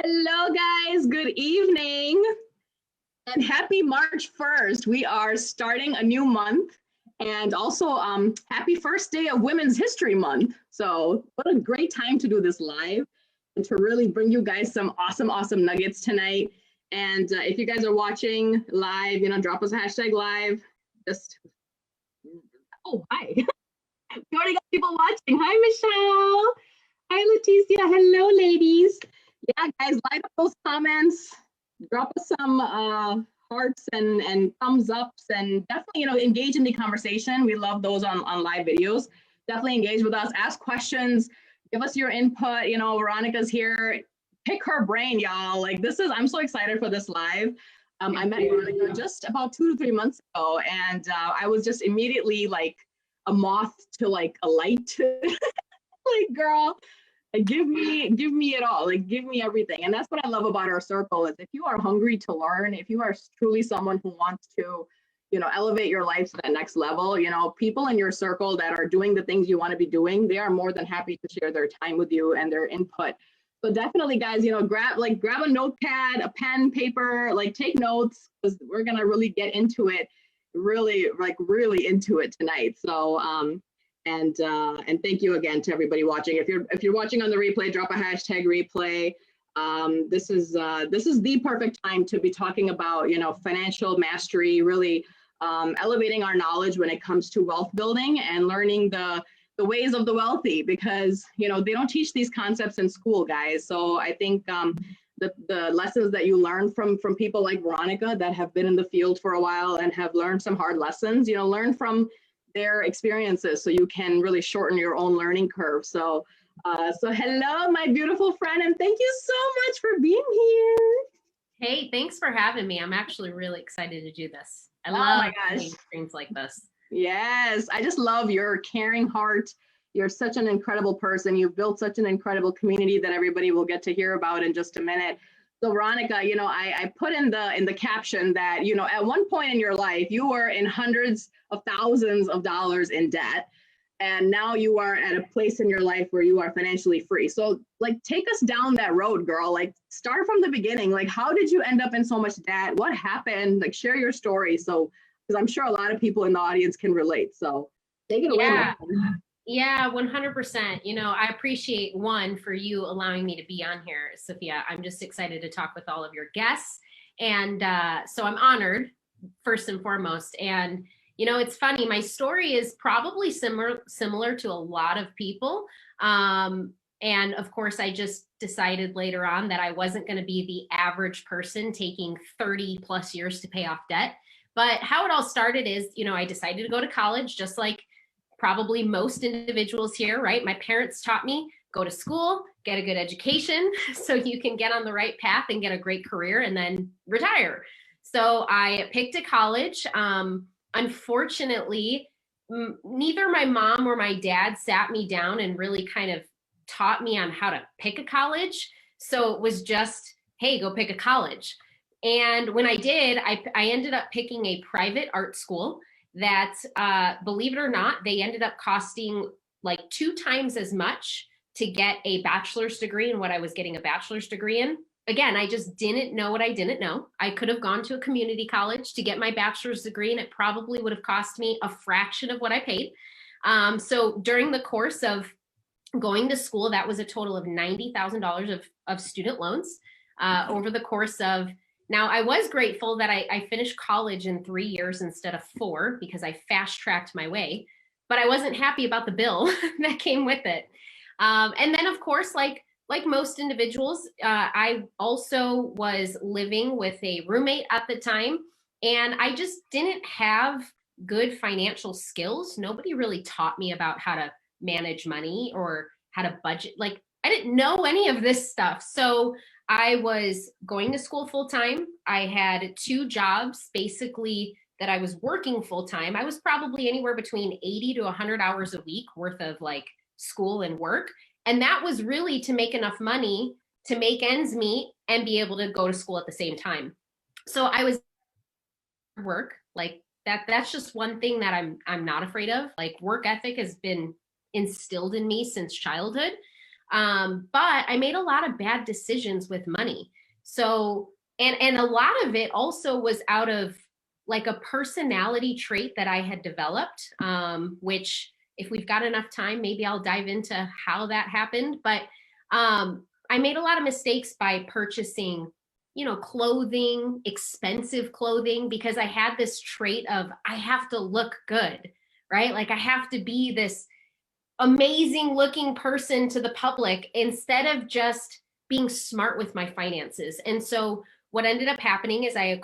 Hello, guys. Good evening and happy March 1st. We are starting a new month and also happy first day of Women's History Month. So, what a great time to do this live and to really bring you guys some awesome nuggets tonight. And if you guys are watching live, drop us a hashtag live. Just, oh, hi. We already got people watching. Hi, Michelle. Hi, Leticia. Hello, ladies. Yeah, guys, like those comments, drop us some hearts and thumbs ups, and definitely, engage in the conversation. We love those on live videos. Definitely engage with us, ask questions, give us your input. Veronica's here. Pick her brain, y'all. Like I'm so excited for this live. I met Veronica just about 2 to 3 months ago, and I was just immediately like a moth to like a light. Like, girl, like, give me it all. Like, give me everything. And that's what I love about our circle is if you are hungry to learn, if you are truly someone who wants to, elevate your life to that next level, people in your circle that are doing the things you want to be doing, they are more than happy to share their time with you and their input. So definitely, guys, grab a notepad, a pen, paper, like take notes, because we're gonna really get into it, really into it tonight. So and thank you again to everybody watching. If you're watching on the replay, drop a hashtag replay. This is the perfect time to be talking about financial mastery, really elevating our knowledge when it comes to wealth building and learning the ways of the wealthy, because they don't teach these concepts in school, guys. So I think the lessons that you learn from people like Veronica that have been in the field for a while and have learned some hard lessons, learn from their experiences so you can really shorten your own learning curve. So hello, my beautiful friend, and thank you so much for being here. Hey, thanks for having me. I'm actually really excited to do this. I love doing streams like this. Yes, I just love your caring heart. You're such an incredible person. You've built such an incredible community that everybody will get to hear about in just a minute. So Veronica, I put in the caption that, at one point in your life, you were in hundreds of thousands of dollars in debt. And now you are at a place in your life where you are financially free. So like, take us down that road, girl. Like, start from the beginning. Like, how did you end up in so much debt? What happened? Like, share your story. So, because I'm sure a lot of people in the audience can relate. So take it away. Yeah, 100%. I appreciate for you allowing me to be on here, Sofia. I'm just excited to talk with all of your guests. And so I'm honored, first and foremost. And, it's funny, my story is probably similar to a lot of people. And of course, I just decided later on that I wasn't going to be the average person taking 30 plus years to pay off debt. But how it all started is, I decided to go to college, just like probably most individuals here, right? My parents taught me, go to school, get a good education so you can get on the right path and get a great career and then retire. So I picked a college. Unfortunately, neither my mom or my dad sat me down and really kind of taught me on how to pick a college. So it was just, hey, go pick a college. And when I did, I ended up picking a private art school that, believe it or not, they ended up costing like 2 times as much to get a bachelor's degree in what I was getting a bachelor's degree in. Again, I just didn't know what I didn't know. I could have gone to a community college to get my bachelor's degree, and it probably would have cost me a fraction of what I paid. So during the course of going to school, that was a total of $90,000 of student loans over the course of. Now, I was grateful that I finished college in 3 years instead of 4 because I fast-tracked my way, but I wasn't happy about the bill that came with it. And then, of course, like most individuals, I also was living with a roommate at the time, and I just didn't have good financial skills. Nobody really taught me about how to manage money or how to budget. Like, I didn't know any of this stuff. So I was going to school full time. I had 2 jobs basically that I was working full time. I was probably anywhere between 80 to 100 hours a week worth of like school and work. And that was really to make enough money to make ends meet and be able to go to school at the same time. So I was work like that's just one thing that I'm not afraid of. Like, work ethic has been instilled in me since childhood. But I made a lot of bad decisions with money. So, and a lot of it also was out of like a personality trait that I had developed, which if we've got enough time, maybe I'll dive into how that happened. But I made a lot of mistakes by purchasing, clothing, expensive clothing, because I had this trait of I have to look good, right? Like I have to be this amazing looking person to the public instead of just being smart with my finances. And so what ended up happening is ended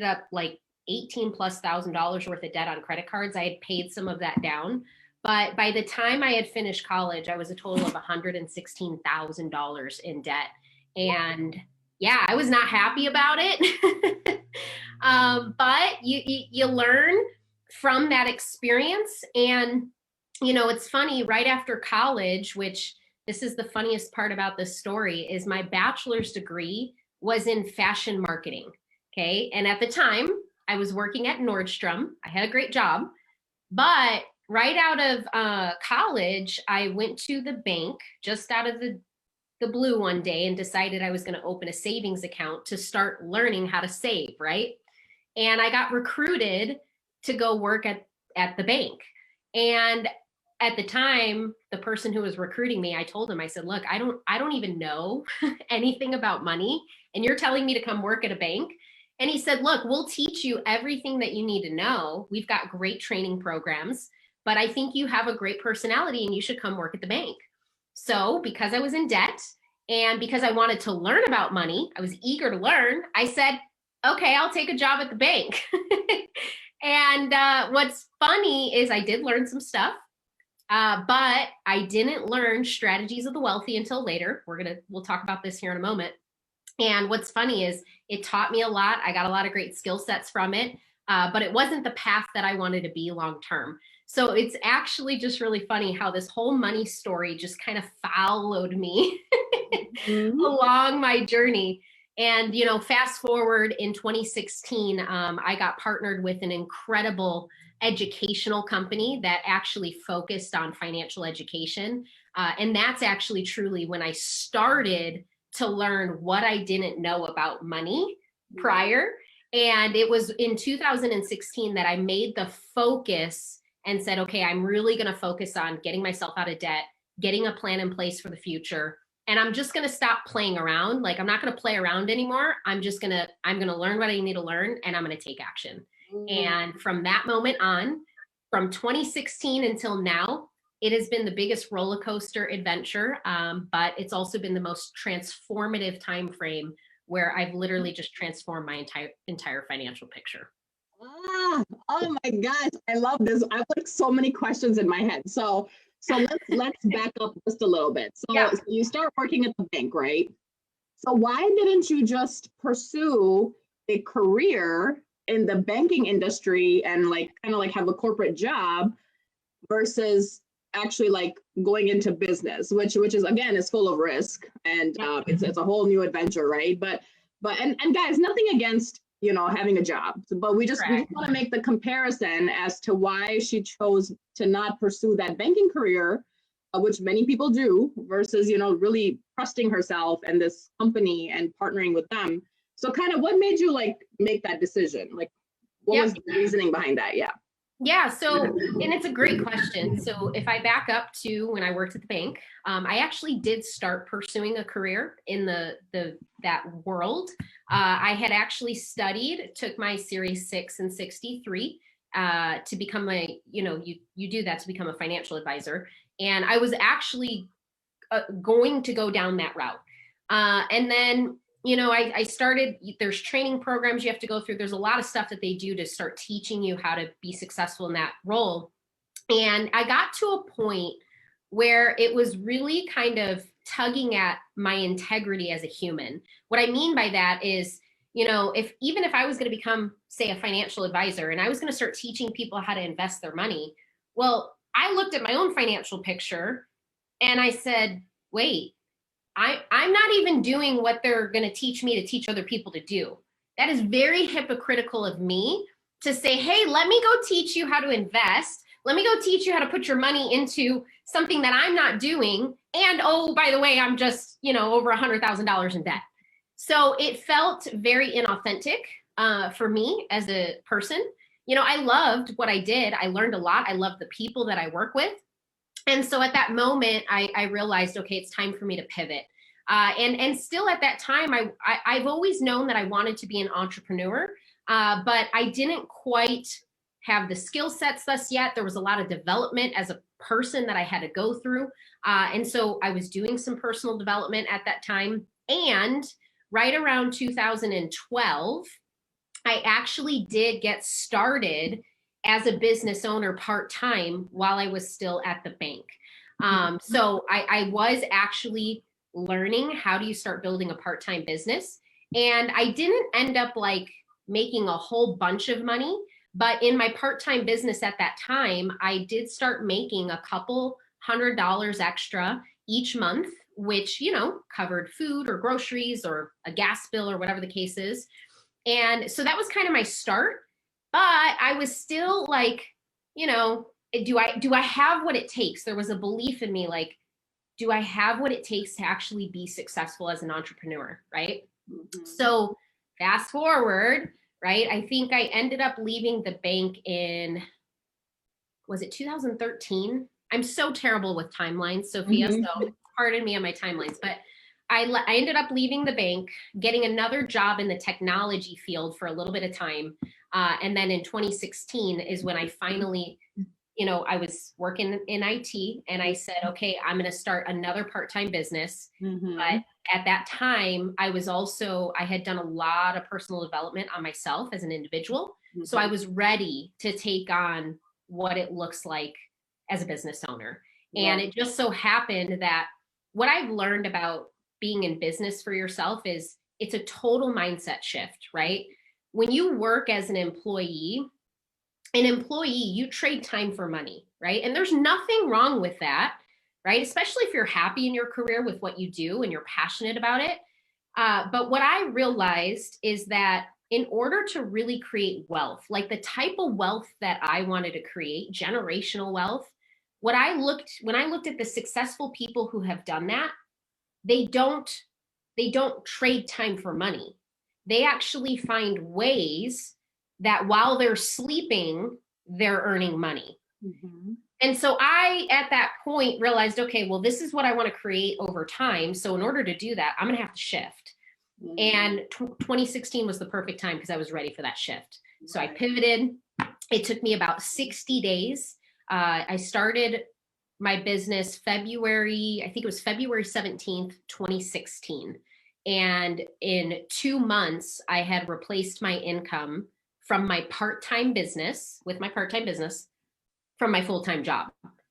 up like 18 plus $1,000 worth of debt on credit cards. I had paid some of that down. But by the time I had finished college, I was a total of $116,000 in debt. And yeah, I was not happy about it. But you learn from that experience. And, it's funny, right after college, which this is the funniest part about this story, is my bachelor's degree was in fashion marketing. Okay. And at the time, I was working at Nordstrom. I had a great job. But right out of college, I went to the bank just out of the blue one day and decided I was going to open a savings account to start learning how to save, right? And I got recruited to go work at the bank. And at the time, the person who was recruiting me, I told him, I said, look, I don't even know anything about money. And you're telling me to come work at a bank? And he said, look, we'll teach you everything that you need to know. We've got great training programs, but I think you have a great personality and you should come work at the bank. So because I was in debt and because I wanted to learn about money, I was eager to learn. I said, okay, I'll take a job at the bank. And what's funny is I did learn some stuff, but I didn't learn strategies of the wealthy until later. We'll talk about this here in a moment. And what's funny is it taught me a lot. I got a lot of great skill sets from it, but it wasn't the path that I wanted to be long term. So it's actually just really funny how this whole money story just kind of followed me along my journey. And, fast forward in 2016, I got partnered with an incredible educational company that actually focused on financial education. And that's actually truly when I started to learn what I didn't know about money prior. And it was in 2016 that I made the focus and said, okay, I'm really going to focus on getting myself out of debt, getting a plan in place for the future. And I'm just going to stop playing around. Like, I'm not going to play around anymore. I'm going to learn what I need to learn, and I'm going to take action. And from that moment on, from 2016 until now, it has been the biggest roller coaster adventure. But it's also been the most transformative time frame where I've literally just transformed my entire financial picture. Oh my gosh, I love this. I have like so many questions in my head. So let's back up just a little bit. So you start working at the bank, right? So why didn't you just pursue a career in the banking industry and like kind of like have a corporate job versus actually like going into business, which is again is full of risk and it's a whole new adventure, right? But and guys, nothing against having a job, but we just want to make the comparison as to why she chose to not pursue that banking career, which many people do, versus really trusting herself and this company and partnering with them. So kind of what made you like make that decision? Like what was the reasoning behind that? Yeah, so, and it's a great question. So if I back up to when I worked at the bank, I actually did start pursuing a career in that world. I had actually took my Series 6 and 63 to become you do that to become a financial advisor. And I was actually going to go down that route. And then I started, there's training programs you have to go through. There's a lot of stuff that they do to start teaching you how to be successful in that role. And I got to a point where it was really kind of tugging at my integrity as a human. What I mean by that is, even if I was going to become, say, a financial advisor and I was going to start teaching people how to invest their money, well, I looked at my own financial picture and I said, wait, I'm not even doing what they're going to teach me to teach other people to do. That is very hypocritical of me to say, hey, let me go teach you how to invest, let me go teach you how to put your money into something that I'm not doing. And oh, by the way, I'm just, over $100,000 in debt. So it felt very inauthentic for me as a person. I loved what I did. I learned a lot. I loved the people that I work with. And so at that moment, I realized, okay, it's time for me to pivot. And still at that time, I've always known that I wanted to be an entrepreneur, but I didn't quite have the skill sets thus yet. There was a lot of development as a person that I had to go through. And so I was doing some personal development at that time. And right around 2012, I actually did get started as a business owner part-time while I was still at the bank. So I was actually learning how do you start building a part-time business. And I didn't end up like making a whole bunch of money, but in my part-time business at that time, I did start making a couple $100 extra each month, which, covered food or groceries or a gas bill or whatever the case is. And so that was kind of my start, but I was still like, do I have what it takes? There was a belief in me, like, do I have what it takes to actually be successful as an entrepreneur, right? Mm-hmm. So fast forward, right? I think I ended up leaving the bank in, was it 2013? I'm so terrible with timelines, Sophia, so pardon me on my timelines, but I ended up leaving the bank, getting another job in the technology field for a little bit of time. And then in 2016 is when I finally, I was working in IT and I said, okay, I'm going to start another part-time business. Mm-hmm. But at that time, I had done a lot of personal development on myself as an individual. Mm-hmm. So I was ready to take on what it looks like as a business owner. Yeah. And it just so happened that what I've learned about being in business for yourself is it's a total mindset shift, right? When you work as an employee, you trade time for money, right? And there's nothing wrong with that, right? Especially if you're happy in your career with what you do and you're passionate about it. But what I realized is that in order to really create wealth, like the type of wealth that I wanted to create, generational wealth, when I looked at the successful people who have done that, they don't trade time for money. They actually find ways that while they're sleeping, they're earning money. Mm-hmm. And so I, at that point, realized, okay, well, this is what I want to create over time. So in order to do that, I'm going to have to shift. Mm-hmm. And 2016 was the perfect time because I was ready for that shift. Right. So I pivoted. It took me about 60 days. I started my business February 17th, 2016. And in 2 months, I had replaced my income from my part-time business from my full-time job.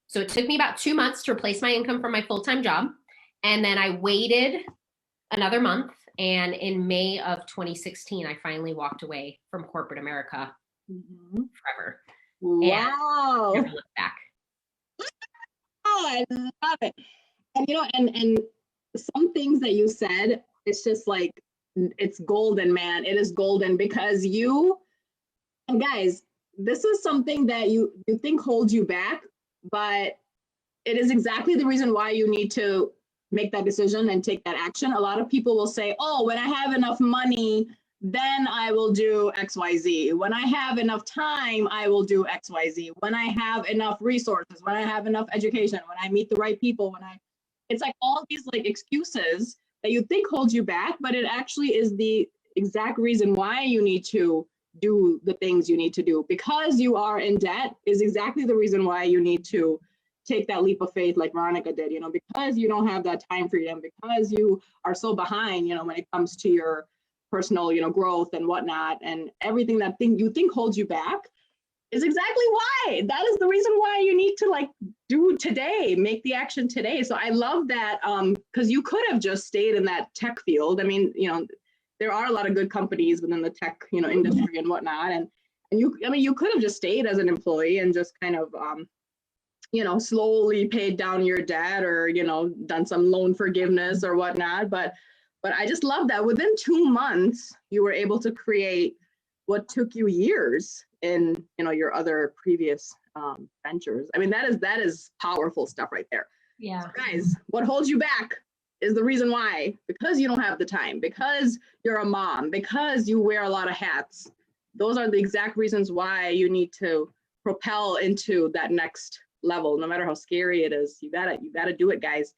So it took me about 2 months to replace my income from my full-time job. And then I waited another month. And in May of 2016, I finally walked away from corporate America forever. Wow. And never looked back. Oh, I love it. And and some things that you said, it's just like, it's golden, man. It is golden because and guys, this is something that you think holds you back, but it is exactly the reason why you need to make that decision and take that action. A lot of people will say, oh, when I have enough money, then I will do XYZ. When I have enough time, I will do XYZ. When I have enough resources, when I have enough education, when I meet the right people, it's like all these like excuses that you think hold you back, but it actually is the exact reason why you need to do the things you need to do. Because you are in debt is exactly the reason why you need to take that leap of faith like Veronica did, because you don't have that time freedom, because you are so behind, when it comes to your personal, growth and whatnot, and everything that you think holds you back is exactly why. That is the reason why you need to like do today, make the action today. So I love that, because you could have just stayed in that tech field. I mean, there are a lot of good companies within the tech, industry and whatnot. And you could have just stayed as an employee and just kind of, slowly paid down your debt or, done some loan forgiveness or whatnot. But I just love that within 2 months, you were able to create what took you years in, your other previous ventures. I mean, that is powerful stuff right there. Yeah. So guys, what holds you back is the reason why, because you don't have the time, because you're a mom, because you wear a lot of hats. Those are the exact reasons why you need to propel into that next level, no matter how scary it is. You gotta do it, guys.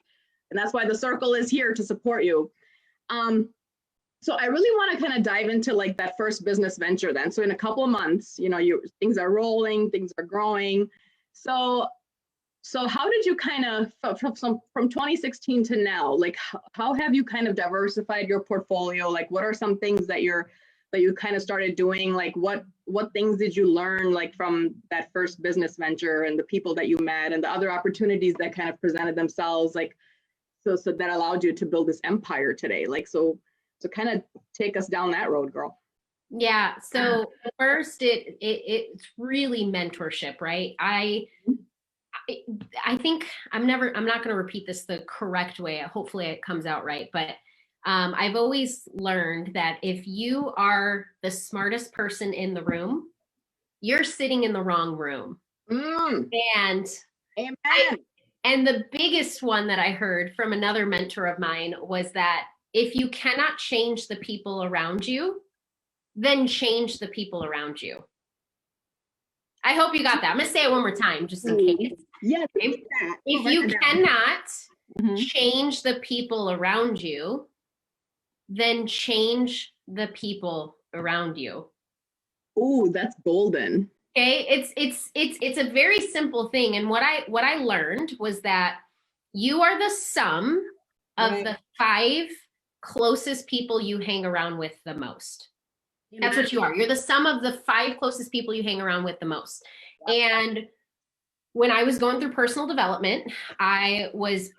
And that's why the circle is here to support you. So I really want to kind of dive into like that first business venture then. So in a couple of months, things are rolling, things are growing. So how did you kind of, from 2016 to now, like how have you kind of diversified your portfolio? Like what are some things that you kind of started doing? Like what things did you learn like from that first business venture and the people that you met and the other opportunities that kind of presented themselves, like so that allowed you to build this empire today? Like so kind of take us down that road, girl. Yeah. So first, it's really mentorship, right? I think I'm not going to repeat this the correct way. Hopefully it comes out right. But I've always learned that if you are the smartest person in the room, you're sitting in the wrong room. And Amen. And the biggest one that I heard from another mentor of mine was that if you cannot change the people around you, then change the people around you. I hope you got that. I'm going to say it one more time, just in case. Yeah. If you cannot change the people around you, then change the people around you. Oh, that's golden. Okay, it's a very simple thing. And what I learned was that you are the sum of the 5 closest people you hang around with the most. That's what you are. You're the sum of the 5 closest people you hang around with the most. And when I was going through personal development, I was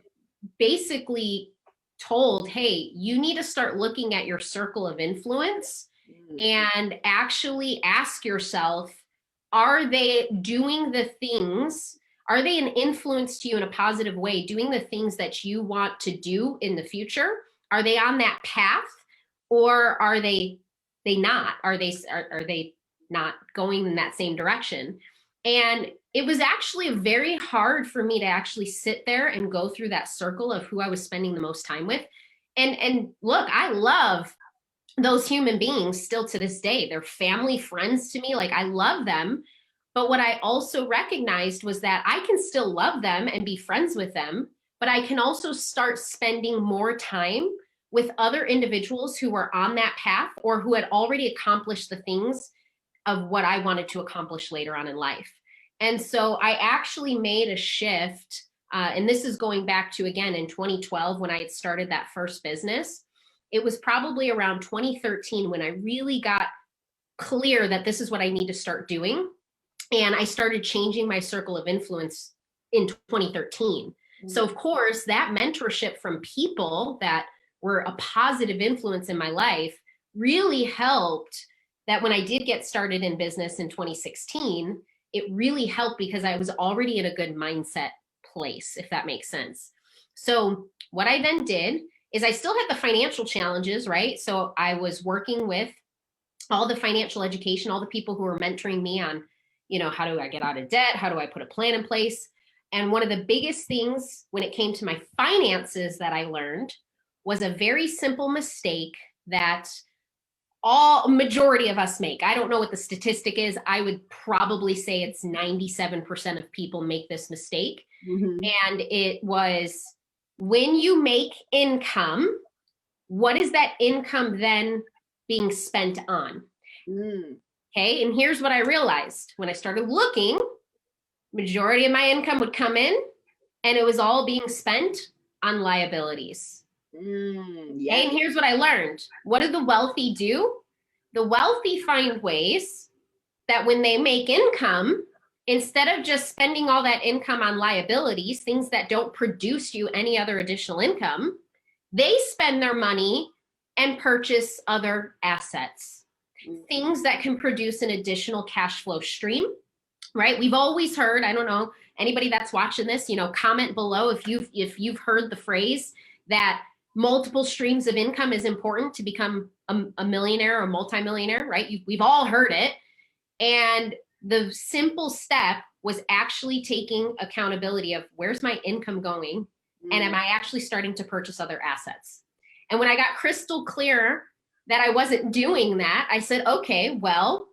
basically told, hey, you need to start looking at your circle of influence and actually ask yourself, are they doing the things? Are they an influence to you in a positive way, doing the things that you want to do in the future? Are they on that path, or are they not? Are they not going in that same direction? And it was actually very hard for me to actually sit there and go through that circle of who I was spending the most time with. And look, I love those human beings still to this day. They're family, friends to me. Like I love them. But what I also recognized was that I can still love them and be friends with them, but I can also start spending more time with other individuals who were on that path or who had already accomplished the things of what I wanted to accomplish later on in life. And so I actually made a shift. And this is going back to, again, in 2012, when I had started that first business. It was probably around 2013 when I really got clear that this is what I need to start doing. And I started changing my circle of influence in 2013. So of course, that mentorship from people that were a positive influence in my life really helped, that when I did get started in business in 2016, it really helped because I was already in a good mindset place, if that makes sense. So what I then did is I still had the financial challenges, right? So I was working with all the financial education, all the people who were mentoring me on, how do I get out of debt? How do I put a plan in place? And one of the biggest things when it came to my finances that I learned was a very simple mistake that majority of us make. I don't know what the statistic is. I would probably say it's 97% of people make this mistake. And it was, when you make income, what is that income then being spent on? Okay, and here's what I realized. When I started looking, majority of my income would come in and it was all being spent on liabilities. Okay, and here's what I learned. What do the wealthy do? The wealthy find ways that when they make income, instead of just spending all that income on liabilities, things that don't produce you any other additional income, they spend their money and purchase other assets, things that can produce an additional cash flow stream, right? We've always heard, I don't know, anybody that's watching this, comment below if you've heard the phrase that multiple streams of income is important to become a millionaire or multimillionaire, right? We've all heard it. And the simple step was actually taking accountability of where's my income going, and am I actually starting to purchase other assets? And when I got crystal clear that I wasn't doing that, I said, okay, well,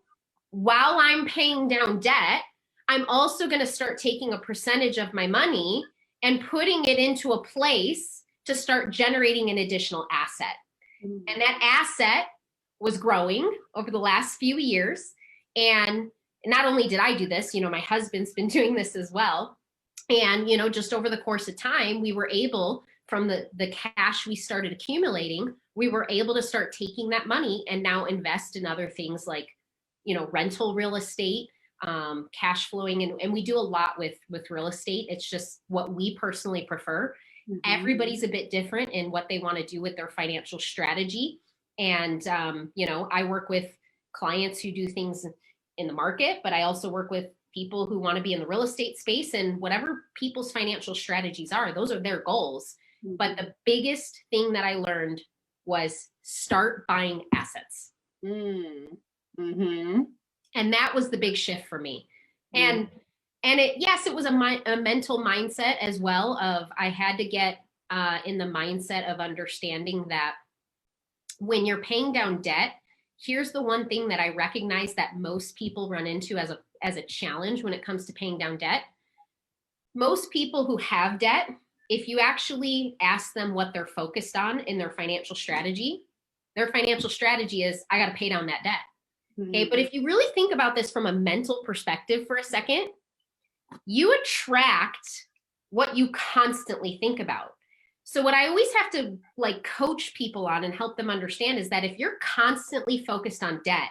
while I'm paying down debt, I'm also going to start taking a percentage of my money and putting it into a place to start generating an additional asset. And that asset was growing over the last few years. And not only did I do this, my husband's been doing this as well. And, just over the course of time, we were able, from the cash we started accumulating, we were able to start taking that money and now invest in other things like, rental real estate, cash flowing. And we do a lot with real estate. It's just what we personally prefer. Mm-hmm. Everybody's a bit different in what they want to do with their financial strategy. And, I work with clients who do things in the market, but I also work with people who want to be in the real estate space, and whatever people's financial strategies are, those are their goals. Mm-hmm. But the biggest thing that I learned was start buying assets. Mm-hmm. And that was the big shift for me. And it was a mental mindset as well of, I had to get in the mindset of understanding that when you're paying down debt, here's the one thing that I recognize that most people run into as a challenge when it comes to paying down debt. Most people who have debt, if you actually ask them what they're focused on in their financial strategy is, I got to pay down that debt. Mm-hmm. Okay. But if you really think about this from a mental perspective for a second, you attract what you constantly think about. So what I always have to coach people on and help them understand is that if you're constantly focused on debt,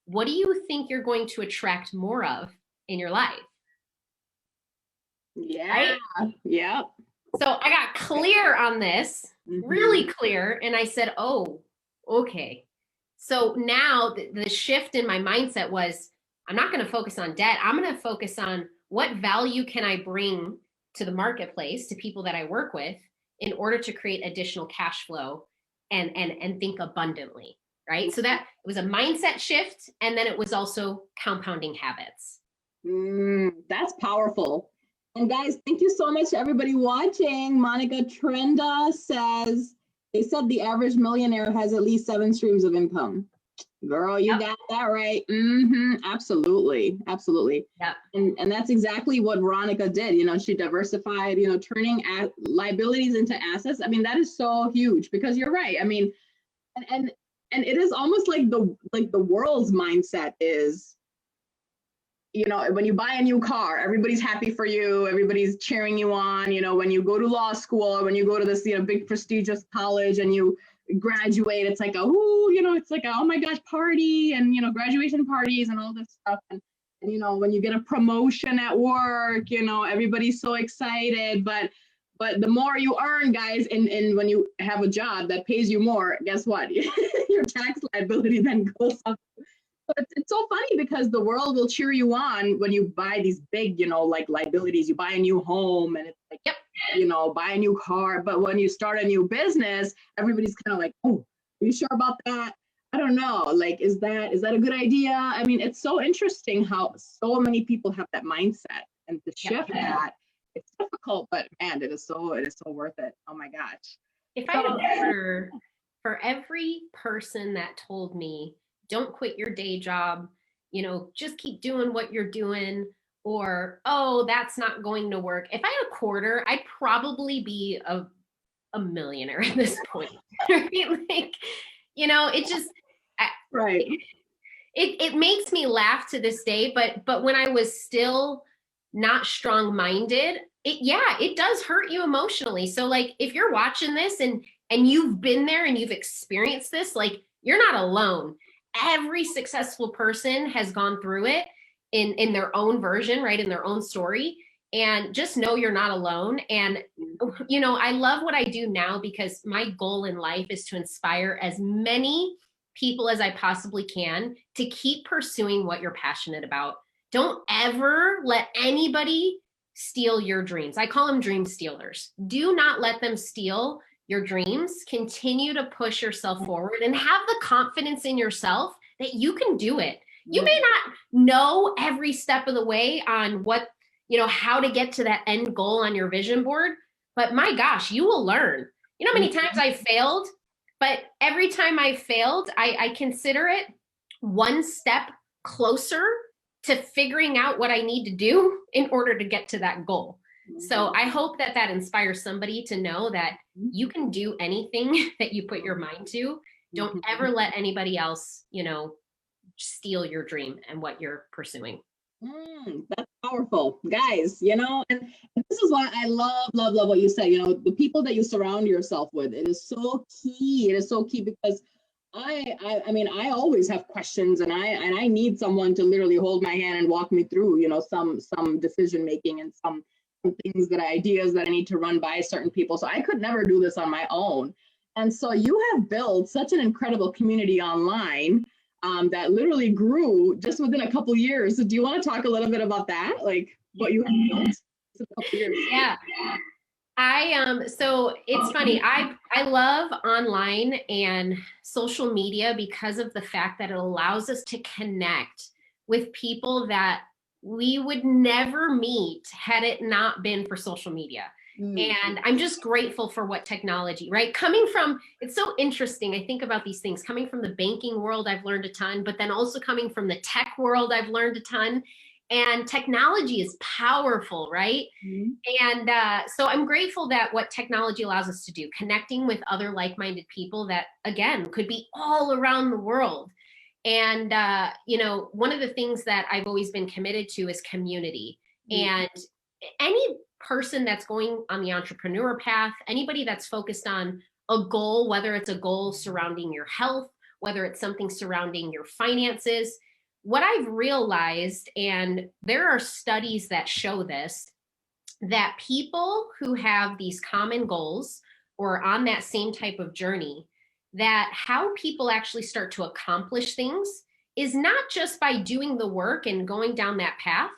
what do you think you're going to attract more of in your life? Yeah. Right? Yep. So I got clear on this, really clear. And I said, oh, okay. So now the shift in my mindset was, I'm not going to focus on debt. I'm going to focus on what value can I bring to the marketplace, to people that I work with, in order to create additional cash flow and think abundantly, right? So that it was a mindset shift, and then it was also compounding habits. That's powerful. And guys, thank you so much to everybody watching. Monica Trenda says, they said the average millionaire has at least 7 streams of income. Girl, you got that right. Absolutely. Yep. And that's exactly what Veronica did. She diversified, turning liabilities into assets. I mean, that is so huge, because you're right. I mean, and it is almost like the world's mindset is, when you buy a new car, everybody's happy for you. Everybody's cheering you on. When you go to law school, or when you go to this, big prestigious college and you graduate, it's like it's like a, oh my gosh, party, and graduation parties and all this stuff. And when you get a promotion at work, everybody's so excited. But the more you earn, guys, and when you have a job that pays you more, guess what? Your tax liability then goes up. But it's so funny, because the world will cheer you on when you buy these big, liabilities. You buy a new home, and it's like, buy a new car. But when you start a new business, everybody's kind of like, oh, are you sure about that? I don't know. Is that a good idea? I mean, it's so interesting how so many people have that mindset, and to shift that, it's difficult, but man, it is so worth it. Oh my gosh. If I had for every person that told me, don't quit your day job, just keep doing what you're doing, or, oh, that's not going to work. If I had a quarter, I'd probably be a millionaire at this point. Right? It just, right. It makes me laugh to this day, but when I was still not strong-minded, it does hurt you emotionally. So if you're watching this and you've been there and you've experienced this, you're not alone. Every successful person has gone through it in their own version, right? In their own story. And just know you're not alone. And, I love what I do now, because my goal in life is to inspire as many people as I possibly can to keep pursuing what you're passionate about. Don't ever let anybody steal your dreams. I call them dream stealers. Do not let them steal your dreams. Continue to push yourself forward and have the confidence in yourself that you can do it. You may not know every step of the way on what how to get to that end goal on your vision board. But my gosh, you will learn. You know how many times I failed? But every time I failed, I consider it one step closer to figuring out what I need to do in order to get to that goal. So I hope that that inspires somebody to know that you can do anything that you put your mind to. Don't ever let anybody else, steal your dream and what you're pursuing. That's powerful, guys, and this is why I love what you said. The people that you surround yourself with, it is so key. It is so key because I mean, I always have questions, and I need someone to literally hold my hand and walk me through, some decision making and some things, ideas that I need to run by certain people. So I could never do this on my own. And so you have built such an incredible community online that literally grew just within a couple years. So do you want to talk a little bit about that? Like what you have built in a couple years? Yeah. So it's funny. I love online and social media because of the fact that it allows us to connect with people that we would never meet had it not been for social media. And I'm just grateful for what technology, right? It's so interesting. I think about these things coming from the banking world, I've learned a ton, but then also coming from the tech world, I've learned a ton. And technology is powerful, right? And so I'm grateful that what technology allows us to do, connecting with other like-minded people that, again, could be all around the world. And, one of the things that I've always been committed to is community. And any person that's going on the entrepreneur path, anybody that's focused on a goal, whether it's a goal surrounding your health, whether it's something surrounding your finances, what I've realized, and there are studies that show this, that people who have these common goals or on that same type of journey, that how people actually start to accomplish things is not just by doing the work and going down that path,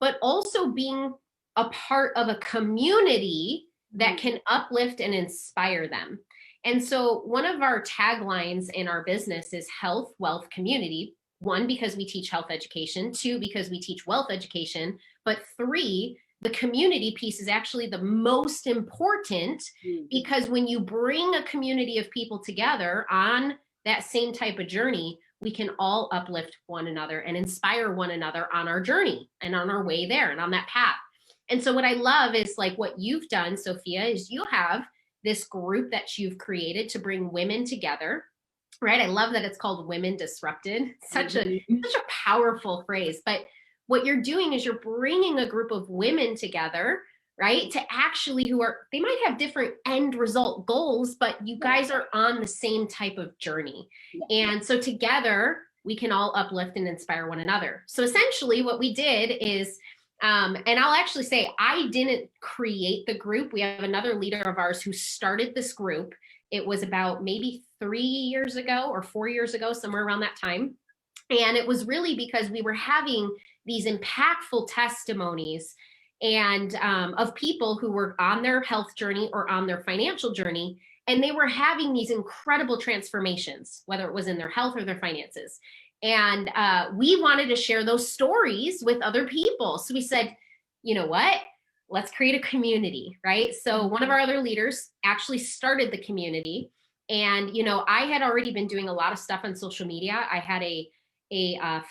but also being a part of a community that can uplift and inspire them. And so one of our taglines in our business is health, wealth, community. One, because we teach health education. Two, because we teach wealth education. But three, the community piece is actually the most important, because when you bring a community of people together on that same type of journey, we can all uplift one another and inspire one another on our journey and on our way there and on that path. And so what I love is like what you've done, Sofia, is you have this group that you've created to bring women together, right? I love that it's called Women Disrupted. Such a powerful phrase. But what you're doing is you're bringing a group of women together, right? To actually they might have different end result goals, but you guys are on the same type of journey. And so together we can all uplift and inspire one another. So essentially what we did is, and I'll actually say I didn't create the group. We have another leader of ours who started this group. It was about maybe 3 years ago or 4 years ago, somewhere around that time. And it was really because we were having these impactful testimonies and of people who were on their health journey or on their financial journey, and they were having these incredible transformations, whether it was in their health or their finances. And we wanted to share those stories with other people. So we said, you know what? Let's create a community, right? So one of our other leaders actually started the community. And, I had already been doing a lot of stuff on social media. I had a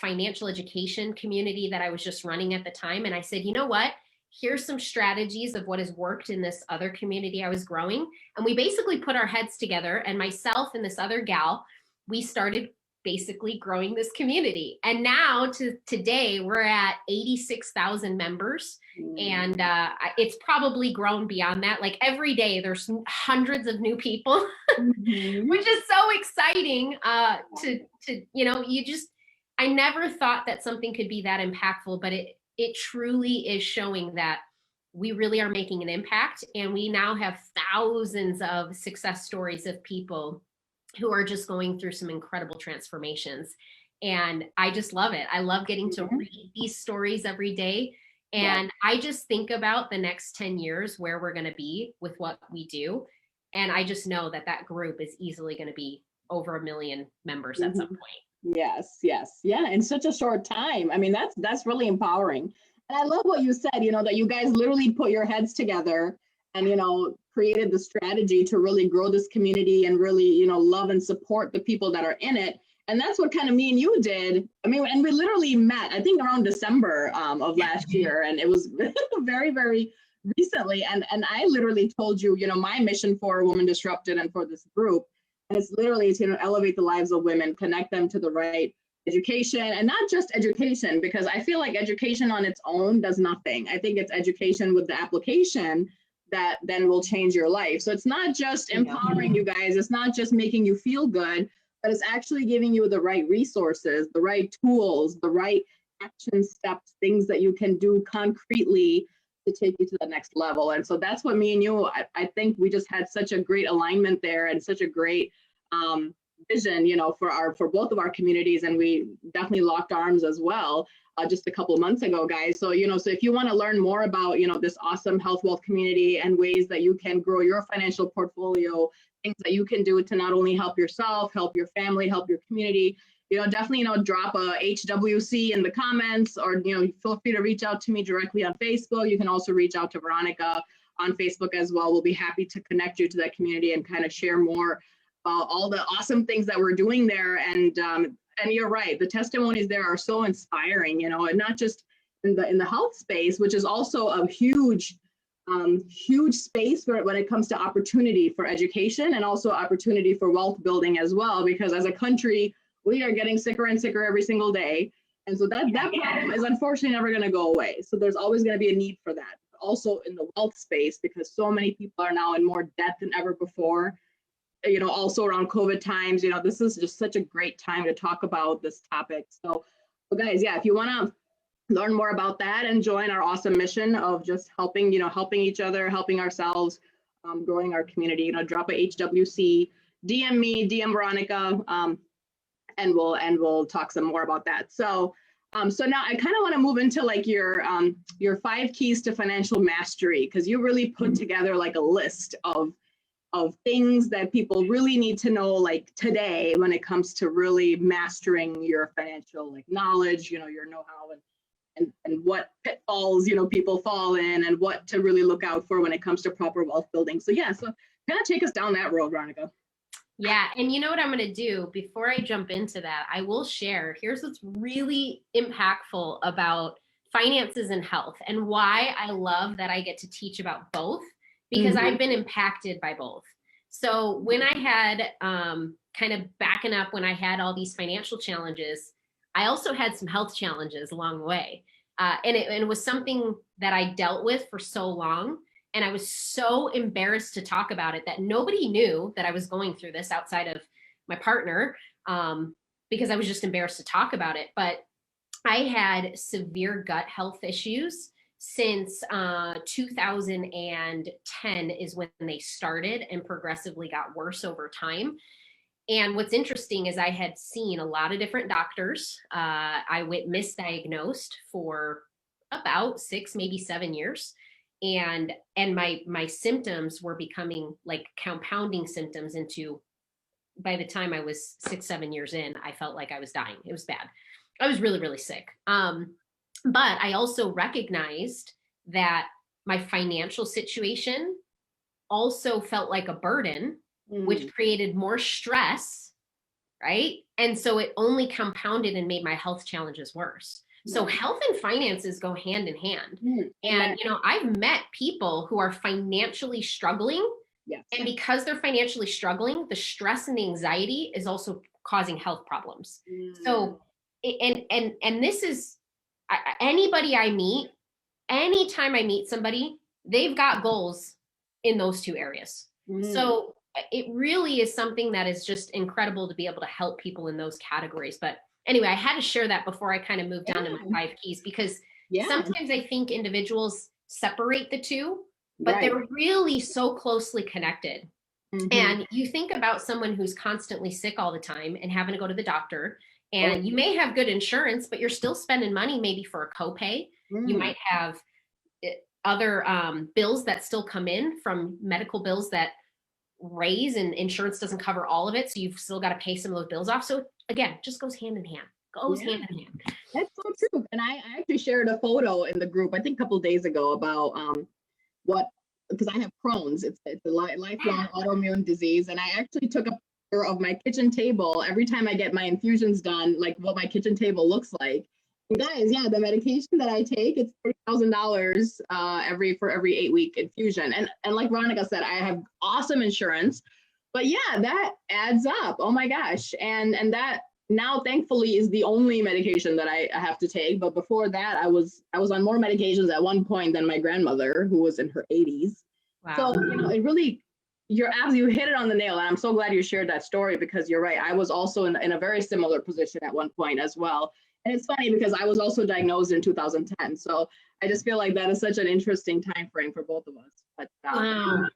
financial education community that I was just running at the time. And I said, you know what? Here's some strategies of what has worked in this other community I was growing. And we basically put our heads together, and myself and this other gal, we started basically growing this community. And now to today, we're at 86,000 members. And it's probably grown beyond that. Like every day there's hundreds of new people, which is so exciting I never thought that something could be that impactful, but it truly is showing that we really are making an impact. And we now have thousands of success stories of people who are just going through some incredible transformations. And I just love it. I love getting to read these stories every day. And I just think about the next 10 years, where we're going to be with what we do. And I just know that that group is easily going to be over 1 million members at some point. Yes. Yeah. In such a short time. I mean, that's really empowering. And I love what you said, that you guys literally put your heads together and, created the strategy to really grow this community and really, love and support the people that are in it. And that's what kind of me and you did. I mean, and we literally met, I think around December of last year. And it was very, very recently. And I literally told you, my mission for Women Disrupted and for this group, and it's literally to elevate the lives of women, connect them to the right education, and not just education, because I feel like education on its own does nothing. I think it's education with the application that then will change your life. So it's not just empowering you guys, it's not just making you feel good, but it's actually giving you the right resources, the right tools, the right action steps, things that you can do concretely to take you to the next level. And so that's what me and you, I think we just had such a great alignment there and such a great vision, for both of our communities. And we definitely locked arms as well just a couple of months ago, guys. So, so if you want to learn more about, this awesome health wealth community and ways that you can grow your financial portfolio, things that you can do to not only help yourself, help your family, help your community, definitely, drop a HWC in the comments, or, feel free to reach out to me directly on Facebook. You can also reach out to Veronica on Facebook as well. We'll be happy to connect you to that community and kind of share more about all the awesome things that we're doing there. And you're right, the testimonies there are so inspiring, and not just in the health space, which is also a huge space when it comes to opportunity for education and also opportunity for wealth building as well, because as a country, we are getting sicker and sicker every single day. And so that problem is unfortunately never going to go away. So there's always going to be a need for that. Also in the wealth space, because so many people are now in more debt than ever before. Also around COVID times, this is just such a great time to talk about this topic. So guys, if you want to learn more about that and join our awesome mission of just helping each other, helping ourselves, growing our community, drop a HWC, DM me, DM Veronica, and we'll talk some more about that. So now I kind of want to move into like your 5 keys to financial mastery, because you really put together like a list of things that people really need to know like today when it comes to really mastering your financial like knowledge, your know-how, and what pitfalls people fall in, and what to really look out for when it comes to proper wealth building. So so kind of take us down that road, Veronica. Yeah, and you know what I'm going to do before I jump into that, I will share, here's what's really impactful about finances and health, and why I love that I get to teach about both, because I've been impacted by both. So when I had kind of backing up, when I had all these financial challenges, I also had some health challenges along the way. And it was something that I dealt with for so long. And I was so embarrassed to talk about it that nobody knew that I was going through this outside of my partner, because I was just embarrassed to talk about it. But I had severe gut health issues since 2010 is when they started, and progressively got worse over time. And what's interesting is I had seen a lot of different doctors. I went misdiagnosed for about 6, maybe 7 years. And my symptoms were becoming like compounding symptoms into, by the time I was 6, 7 years in, I felt like I was dying. It was bad. I was really, really sick. But I also recognized that my financial situation also felt like a burden, which created more stress, right? And so it only compounded and made my health challenges worse. So health and finances go hand in hand. And, I've met people who are financially struggling. Yes. And because they're financially struggling, the stress and the anxiety is also causing health problems. So, and this is, anybody I meet, anytime I meet somebody, they've got goals in those 2 areas. So it really is something that is just incredible to be able to help people in those categories. But anyway, I had to share that before I kind of moved down to my 5 keys, because sometimes I think individuals separate the 2, but they're really so closely connected. And you think about someone who's constantly sick all the time and having to go to the doctor, and you may have good insurance, but you're still spending money maybe for a copay. You might have other bills that still come in from medical bills that raise, and insurance doesn't cover all of it. So you've still got to pay some of those bills off. So again, just goes hand in hand, Goes hand in hand. That's so true. And I actually shared a photo in the group, I think a couple of days ago, about what, because I have Crohn's. It's a lifelong autoimmune disease. And I actually took a picture of my kitchen table every time I get my infusions done, like what my kitchen table looks like. And guys, yeah, the medication that I take, it's $30,000 for every 8-week infusion. And like Veronica said, I have awesome insurance. But yeah, that adds up. Oh my gosh. And that now thankfully is the only medication that I have to take. But before that, I was on more medications at one point than my grandmother, who was in her 80s. Wow. So, it really, you hit it on the nail. And I'm so glad you shared that story, because you're right. I was also in a very similar position at one point as well. And it's funny because I was also diagnosed in 2010. So I just feel like that is such an interesting time frame for both of us. But, wow.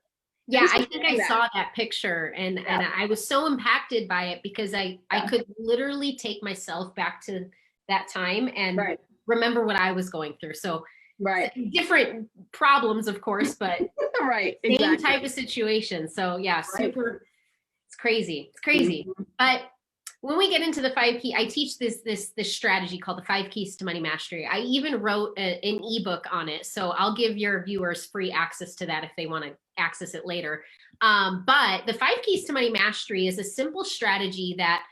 Yeah, I think I saw that picture, and I was so impacted by it, because I could literally take myself back to that time and remember what I was going through. So different problems, of course, but same type of situation. So yeah, super, it's crazy. It's crazy. Mm-hmm. But when we get into the 5 key, I teach this strategy called the 5 keys to money mastery. I even wrote an ebook on it. So I'll give your viewers free access to that if they want to access it later. But the 5 keys to money mastery is a simple strategy that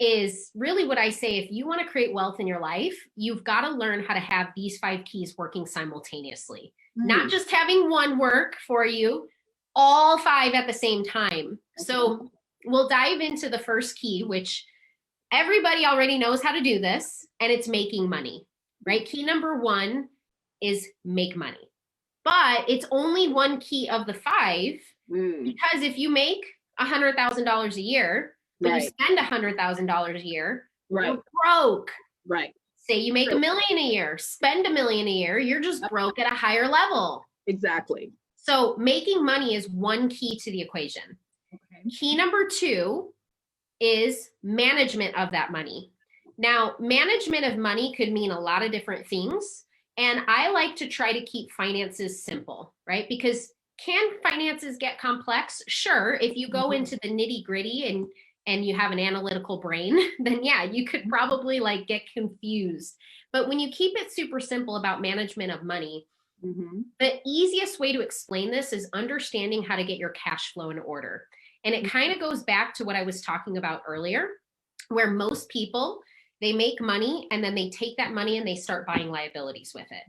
is really what I say. If you want to create wealth in your life, you've got to learn how to have these 5 keys working simultaneously, not just having one work for you, all 5 at the same time. So we'll dive into the first key, which everybody already knows how to do this, and it's making money, right? Key number 1 is make money. But it's only one key of the 5, because if you make $100,000 a year, but you spend $100,000 a year, you're broke. Right. Say you make $1 million a year, spend $1 million a year, you're just broke at a higher level. Exactly. So making money is one key to the equation. Okay. Key number 2 is management of that money. Now, management of money could mean a lot of different things. And I like to try to keep finances simple, right? Because can finances get complex? Sure. If you go into the nitty gritty and you have an analytical brain, then yeah, you could probably get confused. But when you keep it super simple about management of money, the easiest way to explain this is understanding how to get your cash flow in order. And it kind of goes back to what I was talking about earlier, where most people, they make money and then they take that money and they start buying liabilities with it.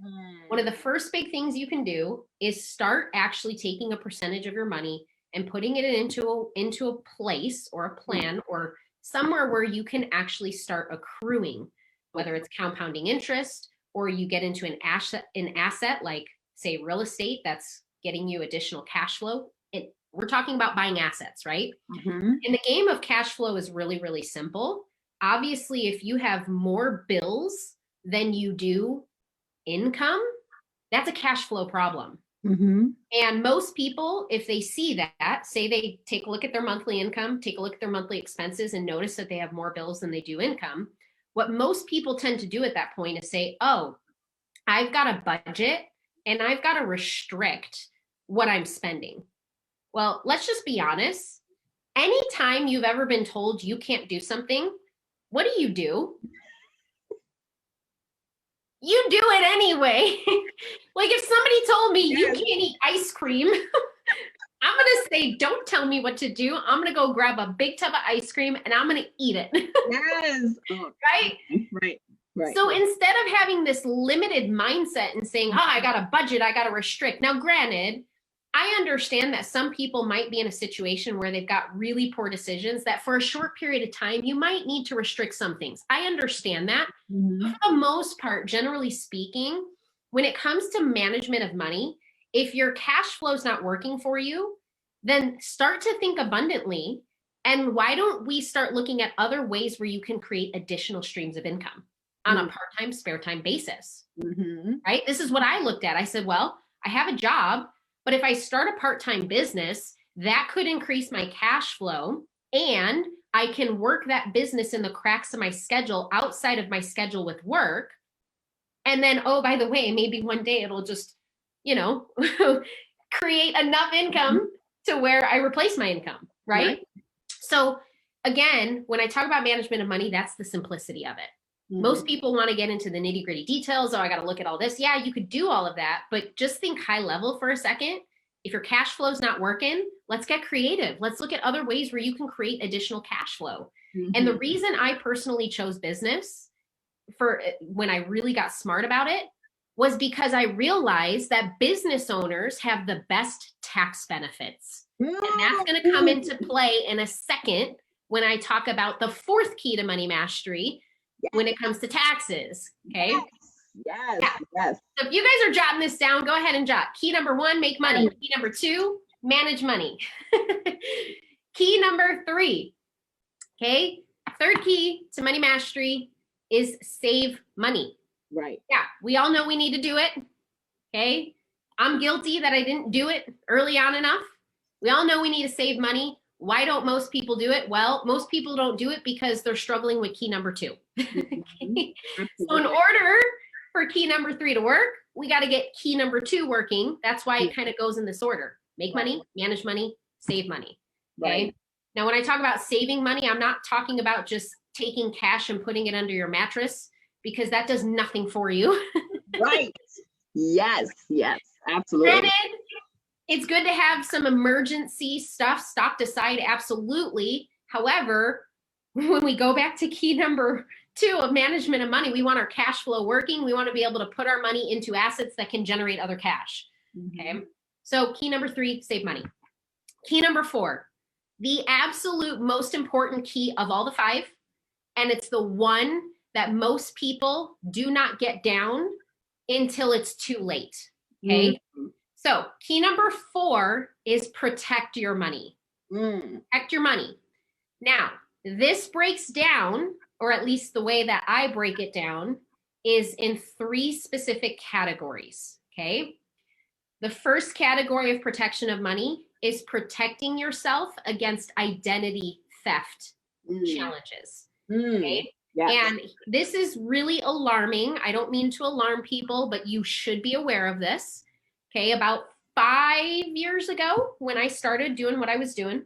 One of the first big things you can do is start actually taking a percentage of your money and putting it into a place or a plan or somewhere where you can actually start accruing, whether it's compounding interest or you get into an asset like, say, real estate that's getting you additional cash flow. We're talking about buying assets, right? And the game of cash flow is really, really simple. Obviously, if you have more bills than you do income, that's a cash flow problem. And most people, if they see that, say they take a look at their monthly income, take a look at their monthly expenses and notice that they have more bills than they do income, what most people tend to do at that point is say, oh, I've got a budget and I've got to restrict what I'm spending. Well, let's just be honest. Anytime you've ever been told you can't do something, what do? You do it anyway. Like if somebody told me you can't eat ice cream, I'm going to say, don't tell me what to do. I'm going to go grab a big tub of ice cream and I'm going to eat it. Yes. Right? Right. So instead of having this limited mindset and saying, I got a budget, I got to restrict. Now, granted, I understand that some people might be in a situation where they've got really poor decisions that for a short period of time, you might need to restrict some things. I understand that. For the most part, generally speaking, when it comes to management of money, if your cash flow is not working for you, then start to think abundantly. And why don't we start looking at other ways where you can create additional streams of income on a part-time, spare time basis, right? This is what I looked at. I said, well, I have a job, but if I start a part-time business, that could increase my cash flow and I can work that business in the cracks of my schedule outside of my schedule with work. And then, oh, by the way, maybe one day it'll just, create enough income to where I replace my income, right? So again, when I talk about management of money, that's the simplicity of it. Most people want to get into the nitty gritty details. Oh, I got to look at all this. Yeah, you could do all of that, but just think high level for a second. If your cash flow is not working, let's get creative. Let's look at other ways where you can create additional cash flow. And the reason I personally chose business for when I really got smart about it was because I realized that business owners have the best tax benefits. And that's going to come into play in a second when I talk about the fourth key to money mastery when it comes to taxes. Okay. Yes. So if you guys are jotting this down, go ahead and jot. Key number 1, make money. Key number 2, manage money. Key number 3. Okay. Third key to money mastery is save money. Right. Yeah. We all know we need to do it. Okay. I'm guilty that I didn't do it early on enough. We all know we need to save money. Why don't most people do it? Well, most people don't do it because they're struggling with key number 2. Okay? So in order for key number 3 to work, we got to get key number 2 working. That's why it kind of goes in this order. Make money, manage money, save money. Okay. Right. Now, when I talk about saving money, I'm not talking about just taking cash and putting it under your mattress, because that does nothing for you. Right. Yes, absolutely. Granted, it's good to have some emergency stuff stocked aside, absolutely. However, when we go back to key number 2 of management of money, we want our cash flow working. We want to be able to put our money into assets that can generate other cash. Okay. So key number 3, save money. Key number 4, the absolute most important key of all the 5, and it's the one that most people do not get down until it's too late. Okay. So key number 4 is protect your money. Protect your money. Now, this breaks down, or at least the way that I break it down, is in 3 specific categories. Okay. The first category of protection of money is protecting yourself against identity theft challenges. Okay. Yes. And this is really alarming. I don't mean to alarm people, but you should be aware of this. Okay. About 5 years ago, when I started doing what I was doing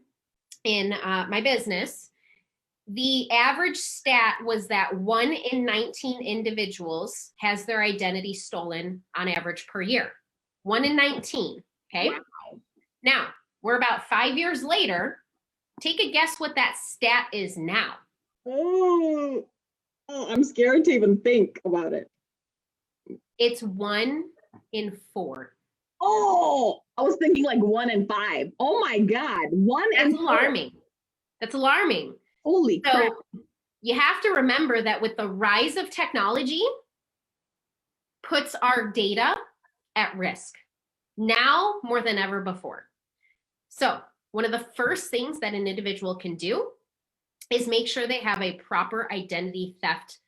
in my business, the average stat was that 1 in 19 individuals has their identity stolen on average per year. 1 in 19. Okay. Wow. Now, we're about 5 years later. Take a guess what that stat is now. Oh, I'm scared to even think about it. It's 1 in 4. Oh, I was thinking like 1 in 5. Oh my God. 1 in 4. That's alarming. That's alarming. Holy crap. You have to remember that with the rise of technology, puts our data at risk now more than ever before. So one of the first things that an individual can do is make sure they have a proper identity theft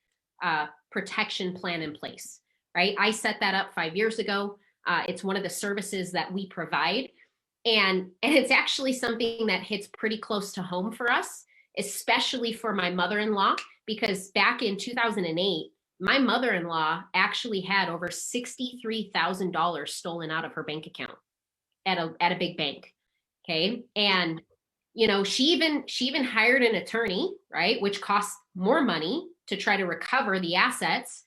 protection plan in place, right? I set that up 5 years ago. It's one of the services that we provide. And it's actually something that hits pretty close to home for us, especially for my mother-in-law, because back in 2008, my mother-in-law actually had over $63,000 stolen out of her bank account at a big bank. Okay. And, you know, she even hired an attorney, right? Which costs more money to try to recover the assets.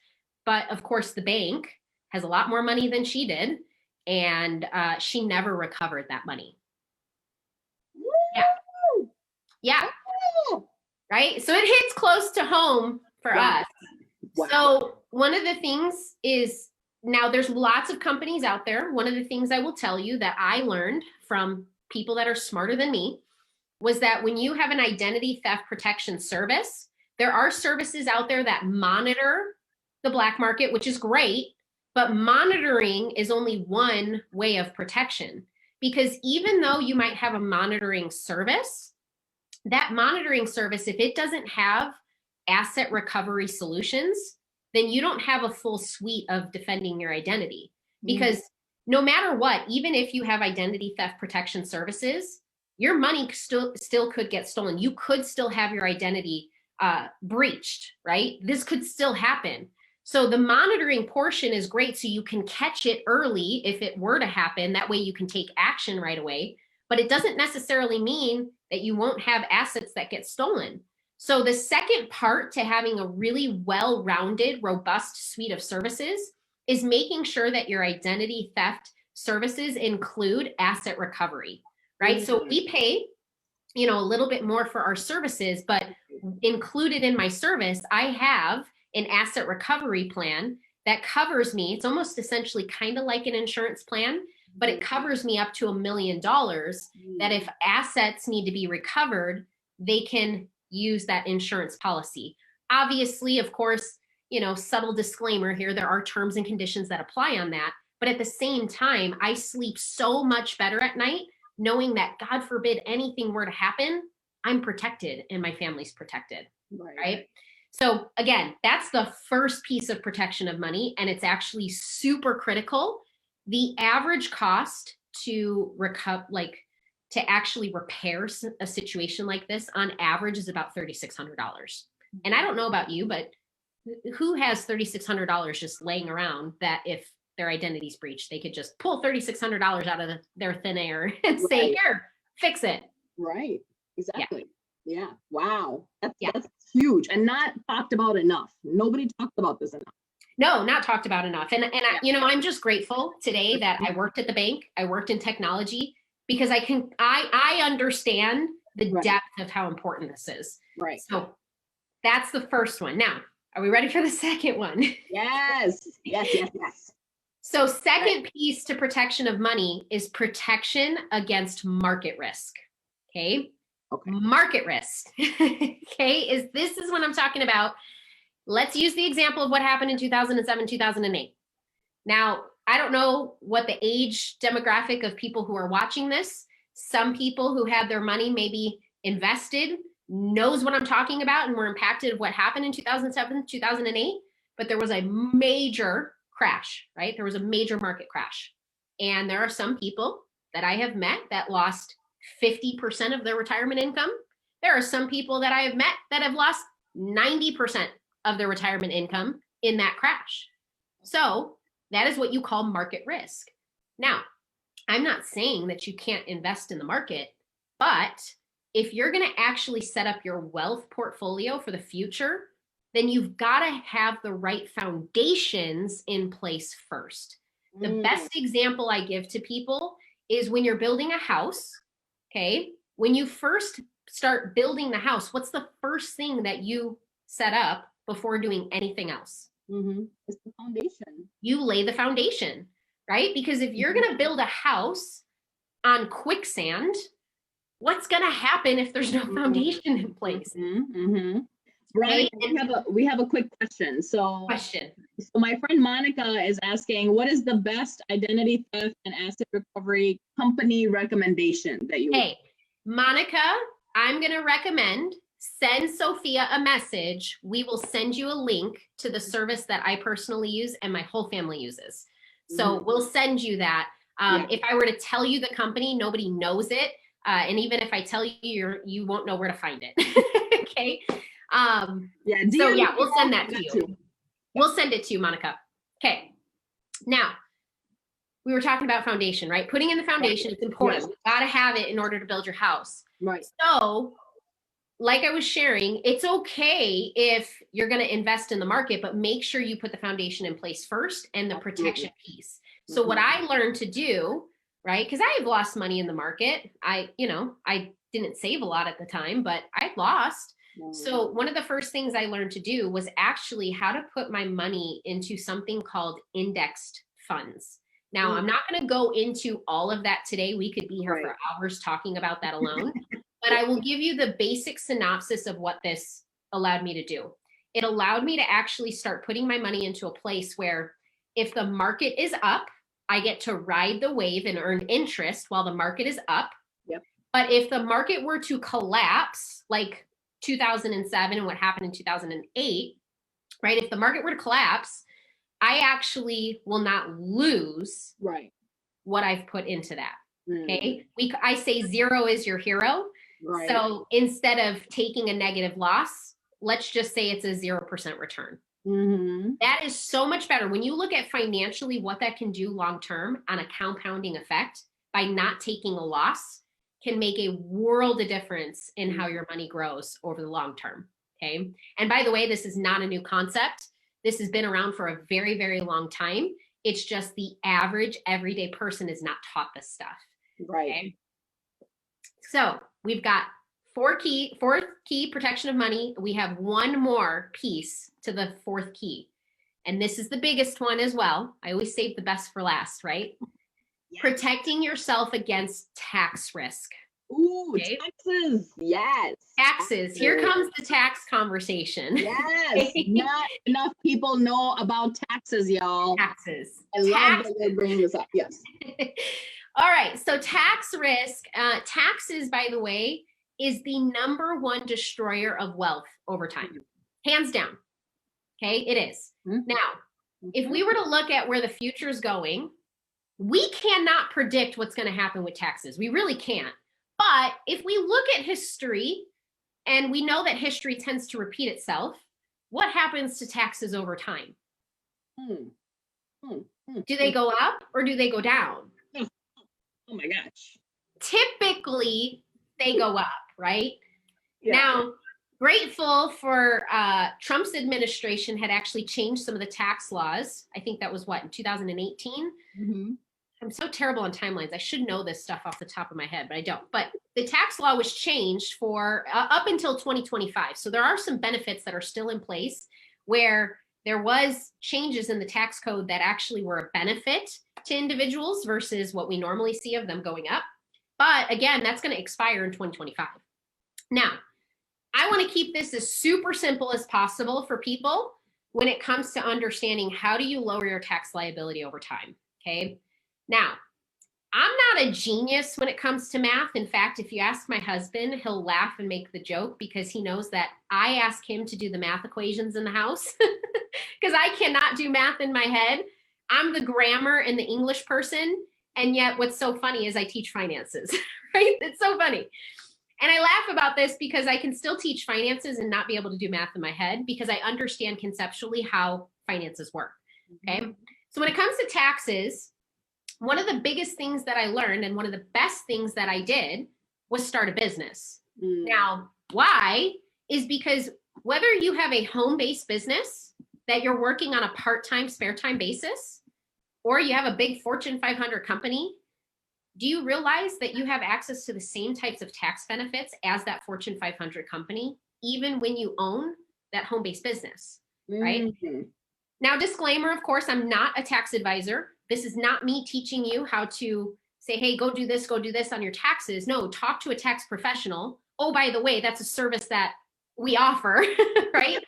But of course, the bank has a lot more money than she did. And she never recovered that money. Yeah. Yeah. Right. So it hits close to home for us. Wow. So one of the things is, now there's lots of companies out there. One of the things I will tell you that I learned from people that are smarter than me was that when you have an identity theft protection service, there are services out there that monitor the black market, which is great, but monitoring is only one way of protection. Because even though you might have a monitoring service, that monitoring service, if it doesn't have asset recovery solutions, then you don't have a full suite of defending your identity. Because no matter what, even if you have identity theft protection services, your money still could get stolen. You could still have your identity breached, right? This could still happen. So the monitoring portion is great, so you can catch it early if it were to happen. That way you can take action right away. But it doesn't necessarily mean that you won't have assets that get stolen. So the second part to having a really well-rounded, robust suite of services is making sure that your identity theft services include asset recovery, right? Mm-hmm. So we pay, a little bit more for our services, but included in my service, I have an asset recovery plan that covers me. It's almost essentially kind of like an insurance plan, but it covers me up to $1 million that if assets need to be recovered, they can use that insurance policy. Obviously, of course, subtle disclaimer here, there are terms and conditions that apply on that. But at the same time, I sleep so much better at night knowing that, God forbid, anything were to happen, I'm protected and my family's protected, right? So again, that's the first piece of protection of money, and it's actually super critical. The average cost to to actually repair a situation like this on average is about $3,600. And I don't know about you, but who has $3,600 just laying around that if their identity's breached, they could just pull $3,600 out of their thin air and say, here, fix it. Right. Exactly. Yeah. Wow. That's huge and not talked about enough. Nobody talked about this enough. No, not talked about enough. And I'm just grateful today that I worked at the bank. I worked in technology because I understand the depth of how important this is. Right. So that's the first one. Now, are we ready for the second one? Yes. So second piece to protection of money is protection against market risk. Okay. Market risk. Okay. This is what I'm talking about. Let's use the example of what happened in 2007, 2008. Now, I don't know what the age demographic of people who are watching this. Some people who had their money maybe invested knows what I'm talking about and were impacted of what happened in 2007, 2008. But there was a major crash, right? There was a major market crash. And there are some people that I have met that lost 50% of their retirement income. There are some people that I have met that have lost 90% of their retirement income in that crash. So that is what you call market risk. Now, I'm not saying that you can't invest in the market, but if you're going to actually set up your wealth portfolio for the future, then you've got to have the right foundations in place first. The best example I give to people is when you're building a house, okay? When you first start building the house, what's the first thing that you set up before doing anything else? It's the foundation. You lay the foundation, right? Because if you're going to build a house on quicksand, what's going to happen if there's no foundation in place? Right. We have a quick question. So my friend Monica is asking, what is the best identity theft and asset recovery company recommendation that you Hey, Monica, I'm going to recommend send Sofia a message. We will send you a link to the service that I personally use and my whole family uses. So we'll send you that. If I were to tell you the company, nobody knows it. And even if I tell you, you won't know where to find it. Okay. We'll send that to you. We'll send it to you, Monica. Okay. Now, we were talking about foundation, right? Putting in the foundation is important. You got to have it in order to build your house. Right. So, like I was sharing, it's okay if you're going to invest in the market, but make sure you put the foundation in place first and the protection piece. So what I learned to do, right? Because I have lost money in the market. I didn't save a lot at the time, but I lost. So one of the first things I learned to do was actually how to put my money into something called indexed funds. Now, I'm not going to go into all of that today. We could be here for hours talking about that alone, but I will give you the basic synopsis of what this allowed me to do. It allowed me to actually start putting my money into a place where if the market is up, I get to ride the wave and earn interest while the market is up. Yep. But if the market were to collapse, like 2007 and what happened in 2008, right? If the market were to collapse, I actually will not lose what I've put into that. Okay. I say zero is your hero. Right. So instead of taking a negative loss, let's just say it's a 0% return. That is so much better. When you look at financially what that can do long-term on a compounding effect by not taking a loss, can make a world of difference in how your money grows over the long term. Okay. And by the way, this is not a new concept. This has been around for a very, very long time. It's just the average everyday person is not taught this stuff. Right. Okay? So we've got fourth key, protection of money. We have one more piece to the fourth key. And this is the biggest one as well. I always save the best for last, right? Yes. Protecting yourself against tax risk. Ooh, okay? Taxes. Yes. Taxes. Here comes the tax conversation. Yes. Not enough people know about taxes, y'all. Taxes. I love that you're bringing this up. Yes. All right. So tax risk, taxes, by the way, is the number one destroyer of wealth over time. Hands down. Okay. It is. Mm-hmm. Now, if we were to look at where the future is going, we cannot predict what's going to happen with taxes. We really can't. But if we look at history, and we know that history tends to repeat itself, what happens to taxes over time? Do they go up or do they go down? Oh my gosh. Typically, they go up, right? Yeah. Now, grateful for Trump's administration had actually changed some of the tax laws. I think that was in 2018? Mm-hmm. I'm so terrible on timelines. I should know this stuff off the top of my head, but I don't. But the tax law was changed for up until 2025. So there are some benefits that are still in place where there was changes in the tax code that actually were a benefit to individuals versus what we normally see of them going up. But again, that's going to expire in 2025. Now, I want to keep this as super simple as possible for people when it comes to understanding how do you lower your tax liability over time, okay? Now, I'm not a genius when it comes to math. In fact, if you ask my husband, he'll laugh and make the joke because he knows that I ask him to do the math equations in the house because I cannot do math in my head. I'm the grammar and the English person. And yet what's so funny is I teach finances, right? It's so funny. And I laugh about this because I can still teach finances and not be able to do math in my head because I understand conceptually how finances work, okay? So when it comes to taxes, one of the biggest things that I learned and one of the best things that I did was start a business. Now, why? Is because whether you have a home-based business that you're working on a part-time, spare-time basis, or you have a big Fortune 500 company, do you realize that you have access to the same types of tax benefits as that Fortune 500 company, even when you own that home-based business, right? Now, disclaimer, of course, I'm not a tax advisor. This is not me teaching you how to say, hey, go do this on your taxes. No, talk to a tax professional. Oh, by the way, that's a service that we offer, right?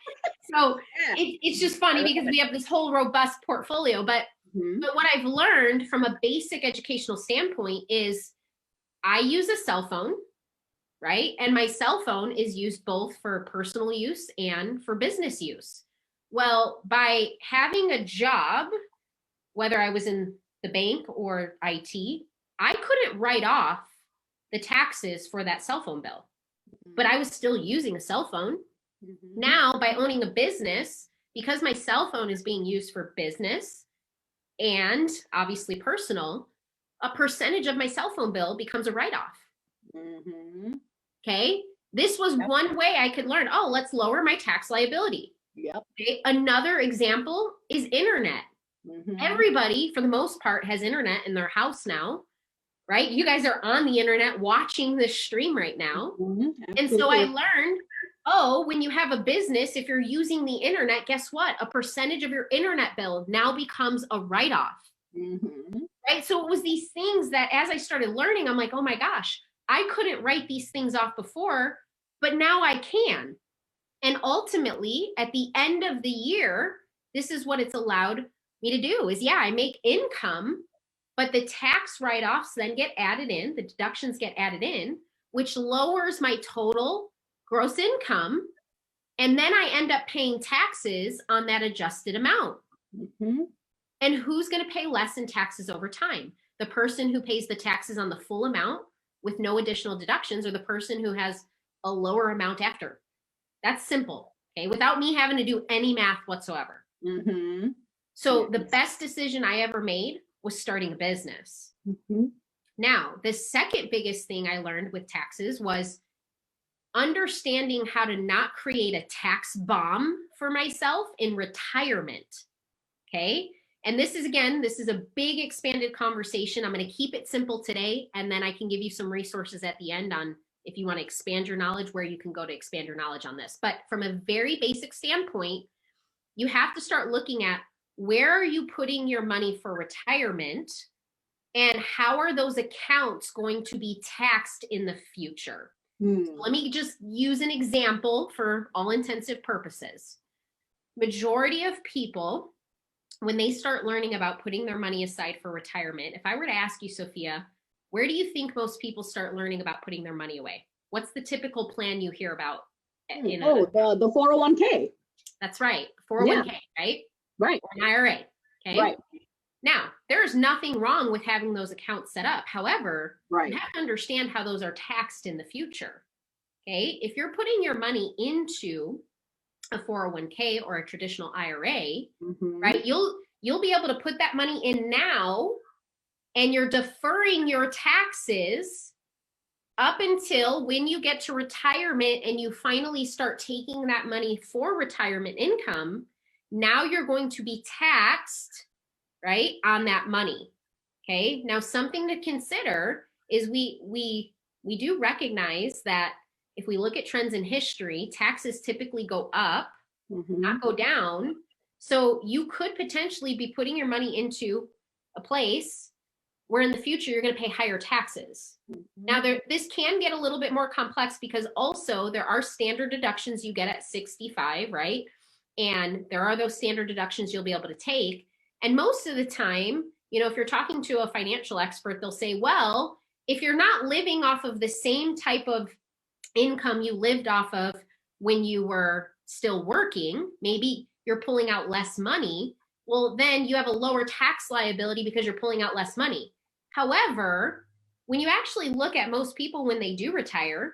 So it's just funny because we have this whole robust portfolio, but what I've learned from a basic educational standpoint is I use a cell phone, right? And my cell phone is used both for personal use and for business use. Well, by having a job, whether I was in the bank or IT, I couldn't write off the taxes for that cell phone bill, but I was still using a cell phone. Now, by owning a business, because my cell phone is being used for business and obviously personal, a percentage of my cell phone bill becomes a write-off. Okay? This was one way I could learn, oh, let's lower my tax liability. Okay? Another example is internet. Everybody, for the most part, has internet in their house now, right? You guys are on the internet watching this stream right now. And so I learned, oh, when you have a business, if you're using the internet, guess what? A percentage of your internet bill now becomes a write-off, right? So it was these things that as I started learning, I'm like, oh my gosh, I couldn't write these things off before, but now I can. And ultimately, at the end of the year, this is what it's allowed me to do is, I make income, but the tax write-offs then get added in, the deductions get added in, which lowers my total gross income. And then I end up paying taxes on that adjusted amount. And who's going to pay less in taxes over time? The person who pays the taxes on the full amount with no additional deductions, or the person who has a lower amount after. That's simple, okay? Without me having to do any math whatsoever. So the best decision I ever made was starting a business. Now, the second biggest thing I learned with taxes was understanding how to not create a tax bomb for myself in retirement. Okay. And this is, again, this is a big expanded conversation. I'm going to keep it simple today, and then I can give you some resources at the end on if you want to expand your knowledge, where you can go to expand your knowledge on this. But from a very basic standpoint, you have to start looking at where are you putting your money for retirement, and how are those accounts going to be taxed in the future? Let me just use an example for all intensive purposes. Majority of people, when they start learning about putting their money aside for retirement, if I were to ask you, Sofia, where do you think most people start learning about putting their money away? What's the typical plan you hear about? The 401k. That's right. 401k, right? Right. Or an IRA. Okay. Right. Now, there's nothing wrong with having those accounts set up. However, right. you have to understand how those are taxed in the future. Okay. If you're putting your money into a 401k or a traditional IRA, right, you'll be able to put that money in now, and you're deferring your taxes up until when you get to retirement and you finally start taking that money for retirement income. Now you're going to be taxed, right, on that money. Okay. Now, something to consider is we do recognize that if we look at trends in history, taxes typically go up, not go down. So you could potentially be putting your money into a place where in the future you're going to pay higher taxes. Now, this can get a little bit more complex, because also there are standard deductions you get at 65, right? And there are those standard deductions you'll be able to take. And most of the time, you know, if you're talking to a financial expert, they'll say, well, if you're not living off of the same type of income you lived off of when you were still working, maybe you're pulling out less money, well, then you have a lower tax liability because you're pulling out less money. However, when you actually look at most people when they do retire,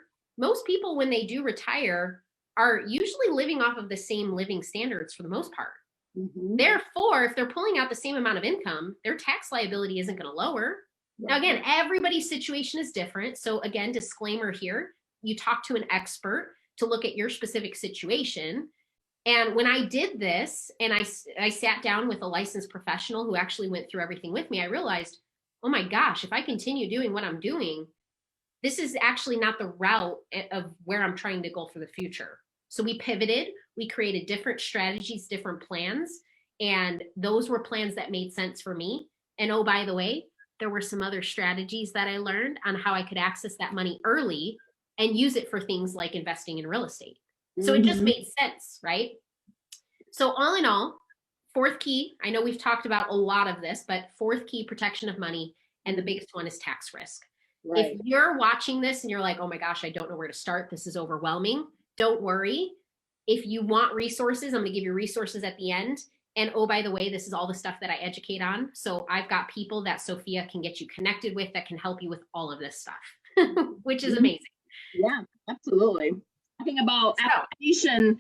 are usually living off of the same living standards for the most part. Therefore, if they're pulling out the same amount of income, their tax liability isn't going to lower. Now, again, everybody's situation is different. So again, disclaimer here, you talk to an expert to look at your specific situation. And when I did this and I sat down with a licensed professional who actually went through everything with me, I realized, oh my gosh, if I continue doing what I'm doing, this is actually not the route of where I'm trying to go for the future. So we pivoted, we created different strategies, different plans, and those were plans that made sense for me. And oh, by the way, there were some other strategies that I learned on how I could access that money early and use it for things like investing in real estate. So it just made sense, right? So all in all, fourth key, I know we've talked about a lot of this, but fourth key, protection of money. And the biggest one is tax risk. Right. If you're watching this and you're like, oh my gosh, I don't know where to start, this is overwhelming, don't worry. If you want resources, I'm going to give you resources at the end. And oh, by the way, this is all the stuff that I educate on. So I've got people that Sofia can get you connected with that can help you with all of this stuff, which is amazing. Yeah, absolutely. Talking about application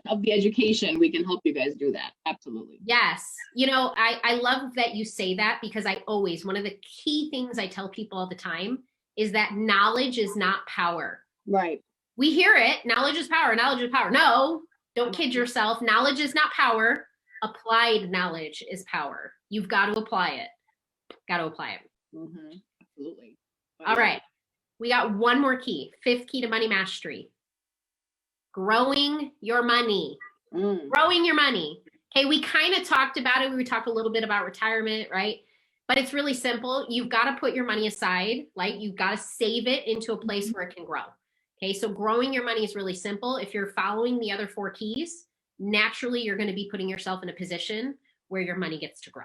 of the education, we can help you guys do that. Absolutely. Yes. You know, I love that you say that, because one of the key things I tell people all the time is that knowledge is not power. Right. We hear it. Knowledge is power. Knowledge is power. No, don't kid yourself. Knowledge is not power. Applied knowledge is power. You've got to apply it. Absolutely. All right. We got one more key. Fifth key to money mastery. Growing your money. Growing your money. Okay, we kind of talked about it. We talked a little bit about retirement, right? But it's really simple. You've got to put your money aside. Like, you've got to save it into a place where it can grow. Okay, so growing your money is really simple. If you're following the other four keys, naturally you're going to be putting yourself in a position where your money gets to grow.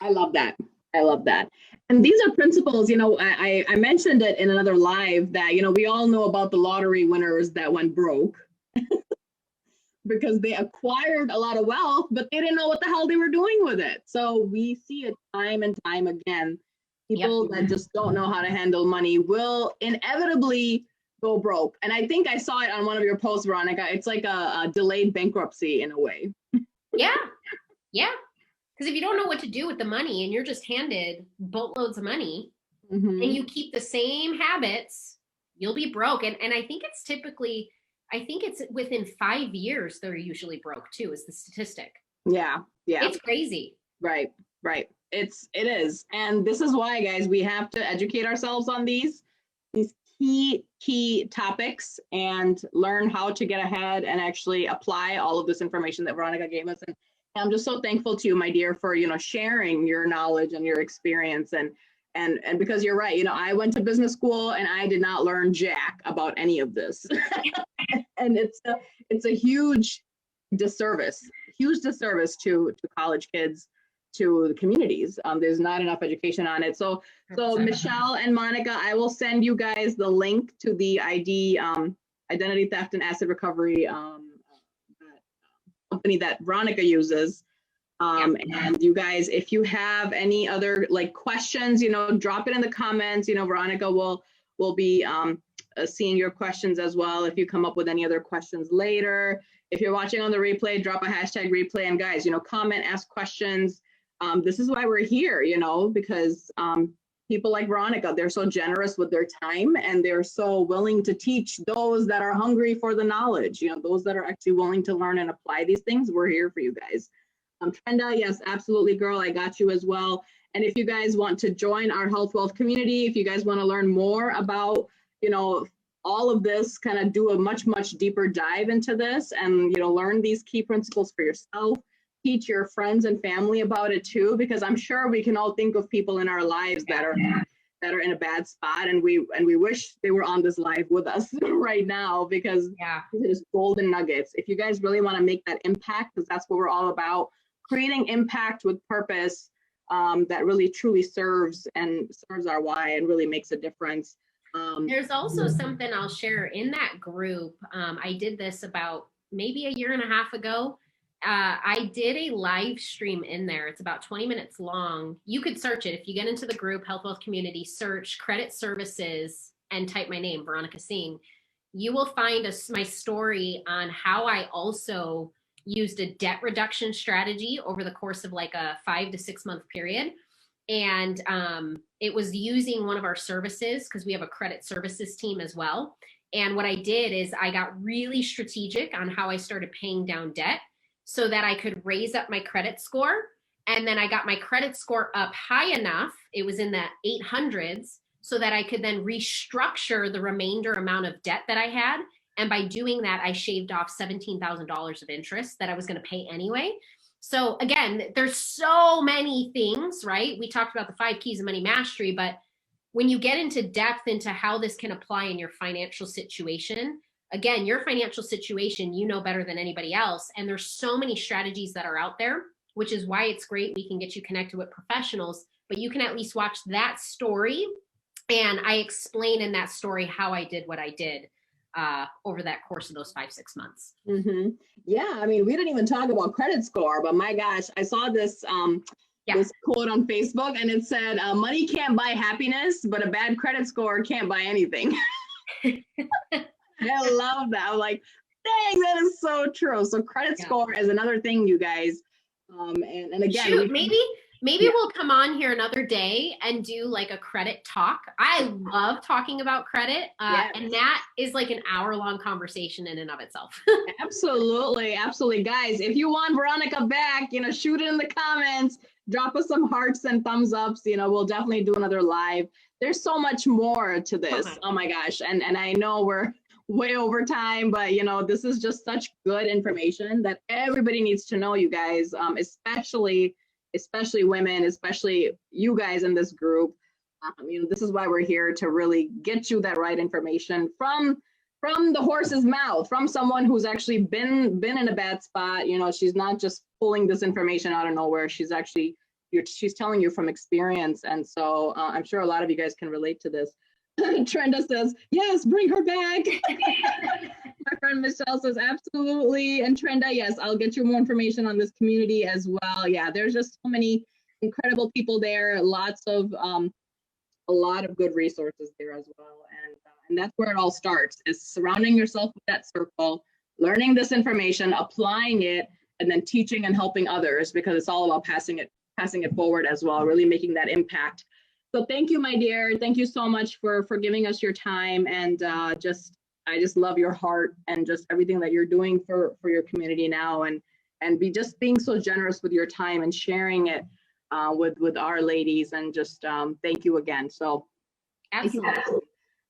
I love that. And these are principles, you know, I mentioned it in another live that, you know, we all know about the lottery winners that went broke because they acquired a lot of wealth, but they didn't know what the hell they were doing with it. So we see it time and time again. People that just don't know how to handle money will inevitably go broke. And I think I saw it on one of your posts, Veronica. It's like a delayed bankruptcy in a way. Yeah. Because if you don't know what to do with the money and you're just handed boatloads of money and you keep the same habits, you'll be broke. And I think it's typically, I think it's within 5 years they're usually broke too, is the statistic. Yeah. It's crazy. Right. It is. And this is why, guys, we have to educate ourselves on these key topics and learn how to get ahead and actually apply all of this information that Veronica gave us. And I'm just so thankful to you, my dear, for, sharing your knowledge and your experience. And because you're right, I went to business school and I did not learn jack about any of this. And it's a huge disservice to college kids, to the communities. There's not enough education on it. So 100%. Michelle and Monica, I will send you guys the link to the identity theft and asset recovery company that Veronica uses. And you guys, if you have any other questions, drop it in the comments. Veronica will be seeing your questions as well. If you come up with any other questions later, if you're watching on the replay, drop a hashtag replay. And guys, comment, ask questions. This is why we're here, because people like Veronica, they're so generous with their time and they're so willing to teach those that are hungry for the knowledge, those that are actually willing to learn and apply these things. We're here for you guys. Trenda, yes, absolutely, girl. I got you as well. And if you guys want to join our Health Wealth community, if you guys want to learn more about, all of this, kind of do a much deeper dive into this and, learn these key principles for yourself, teach your friends and family about it too, because I'm sure we can all think of people in our lives that are in a bad spot, and we wish they were on this live with us right now, because it is golden nuggets. If you guys really want to make that impact, because that's what we're all about, creating impact with purpose, that really truly serves our why and really makes a difference. There's also something I'll share in that group. I did this about maybe a year and a half ago. I did a live stream in there. It's about 20 minutes long. You could search it. If you get into the group, Health Wealth Community, search credit services and type my name, Veronica Singh. You will find my story on how I also used a debt reduction strategy over the course of a 5 to 6 month period. And it was using one of our services, because we have a credit services team as well. And what I did is I got really strategic on how I started paying down debt so that I could raise up my credit score. And then I got my credit score up high enough, it was in the 800s, so that I could then restructure the remainder amount of debt that I had. And by doing that, I shaved off $17,000 of interest that I was going to pay anyway. So again, there's so many things, right? We talked about the 5 keys of money mastery, but when you get into depth into how this can apply in your financial situation, again, your financial situation, you know better than anybody else. And there's so many strategies that are out there, which is why it's great. We can get you connected with professionals, but you can at least watch that story. And I explain in that story how I did what I did over that course of those 5-6 months. Mm-hmm. Yeah, I mean, we didn't even talk about credit score, but my gosh, I saw this this quote on Facebook, and it said, "Money can't buy happiness, but a bad credit score can't buy anything." I love that. I'm like, dang, that is so true. So credit score is another thing, you guys. And again, shoot, maybe we'll come on here another day and do a credit talk. I love talking about credit. And that is an hour-long conversation in and of itself. Absolutely. Guys, if you want Veronica back, shoot it in the comments, drop us some hearts and thumbs ups. We'll definitely do another live. There's so much more to this. Oh my gosh. And I know we're way over time, but this is just such good information that everybody needs to know, you guys, especially women, especially you guys in this group. This is why we're here, to really get you that right information from the horse's mouth, from someone who's actually been in a bad spot. She's not just pulling this information out of nowhere. She's telling you from experience. And so I'm sure a lot of you guys can relate to this. Trenda says, yes, bring her back. My friend Michelle says, absolutely. And Trenda, yes, I'll get you more information on this community as well. Yeah, there's just so many incredible people there, a lot of good resources there as well. And that's where it all starts, is surrounding yourself with that circle, learning this information, applying it, and then teaching and helping others, because it's all about passing it forward as well, really making that impact. So thank you, my dear. Thank you so much for giving us your time, and I just love your heart and just everything that you're doing for your community now, and being so generous with your time and sharing it with our ladies, and just thank you again. So Absolutely.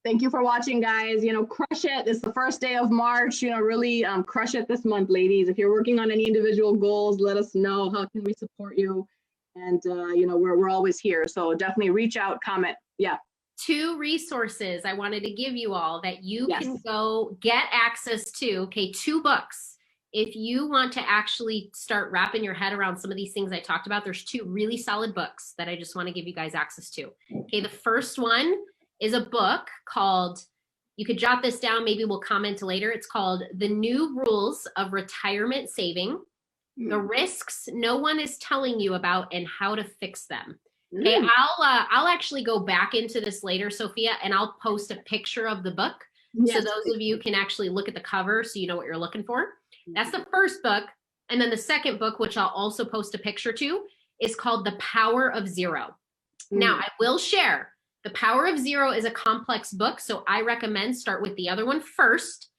Thank you for watching, guys. Crush it. It's the first day of March. Really crush it this month, ladies. If you're working on any individual goals, let us know. How can we support you? And we're always here. So definitely reach out, comment. Yeah. 2 resources I wanted to give you all that you Yes. can go get access to. Okay, 2 books. If you want to actually start wrapping your head around some of these things I talked about, there's 2 really solid books that I just want to give you guys access to. Okay, the first one is a book called, you could jot this down, maybe we'll comment later. It's called The New Rules of Retirement Saving, The Risks No One is Telling You About and How to Fix Them. Okay, I'll actually go back into this later, Sophia, and I'll post a picture of the book. Yes. So those of you can actually look at the cover so you know what you're looking for. That's the first book. And then the second book, which I'll also post a picture to, is called The Power of Zero. Now, I will share, The Power of Zero is a complex book, so I recommend start with the other one first.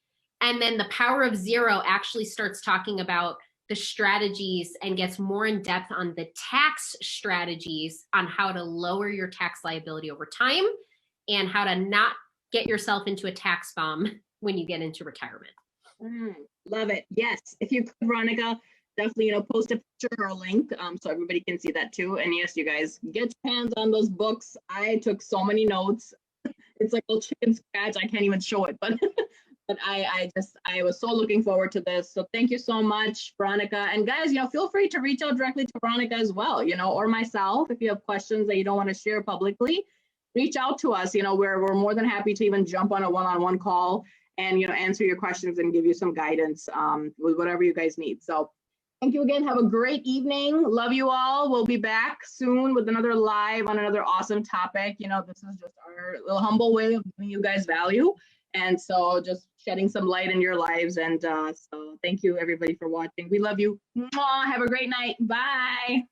And then The Power of Zero actually starts talking about the strategies and gets more in depth on the tax strategies on how to lower your tax liability over time and how to not get yourself into a tax bomb when you get into retirement. Love it. Yes. If you could, Veronica, definitely, post a picture or a link so everybody can see that too. And yes, you guys, get your hands on those books. I took so many notes. It's like a chicken scratch. I can't even show it, but but I was so looking forward to this. So thank you so much, Veronica. And guys, feel free to reach out directly to Veronica as well, or myself. If you have questions that you don't want to share publicly, reach out to us. We're more than happy to even jump on a one-on-one call and, answer your questions and give you some guidance with whatever you guys need. So thank you again. Have a great evening. Love you all. We'll be back soon with another live on another awesome topic. This is just our little humble way of giving you guys value. And so just shedding some light in your lives. And so thank you, everybody, for watching. We love you. Mwah. Have a great night. Bye.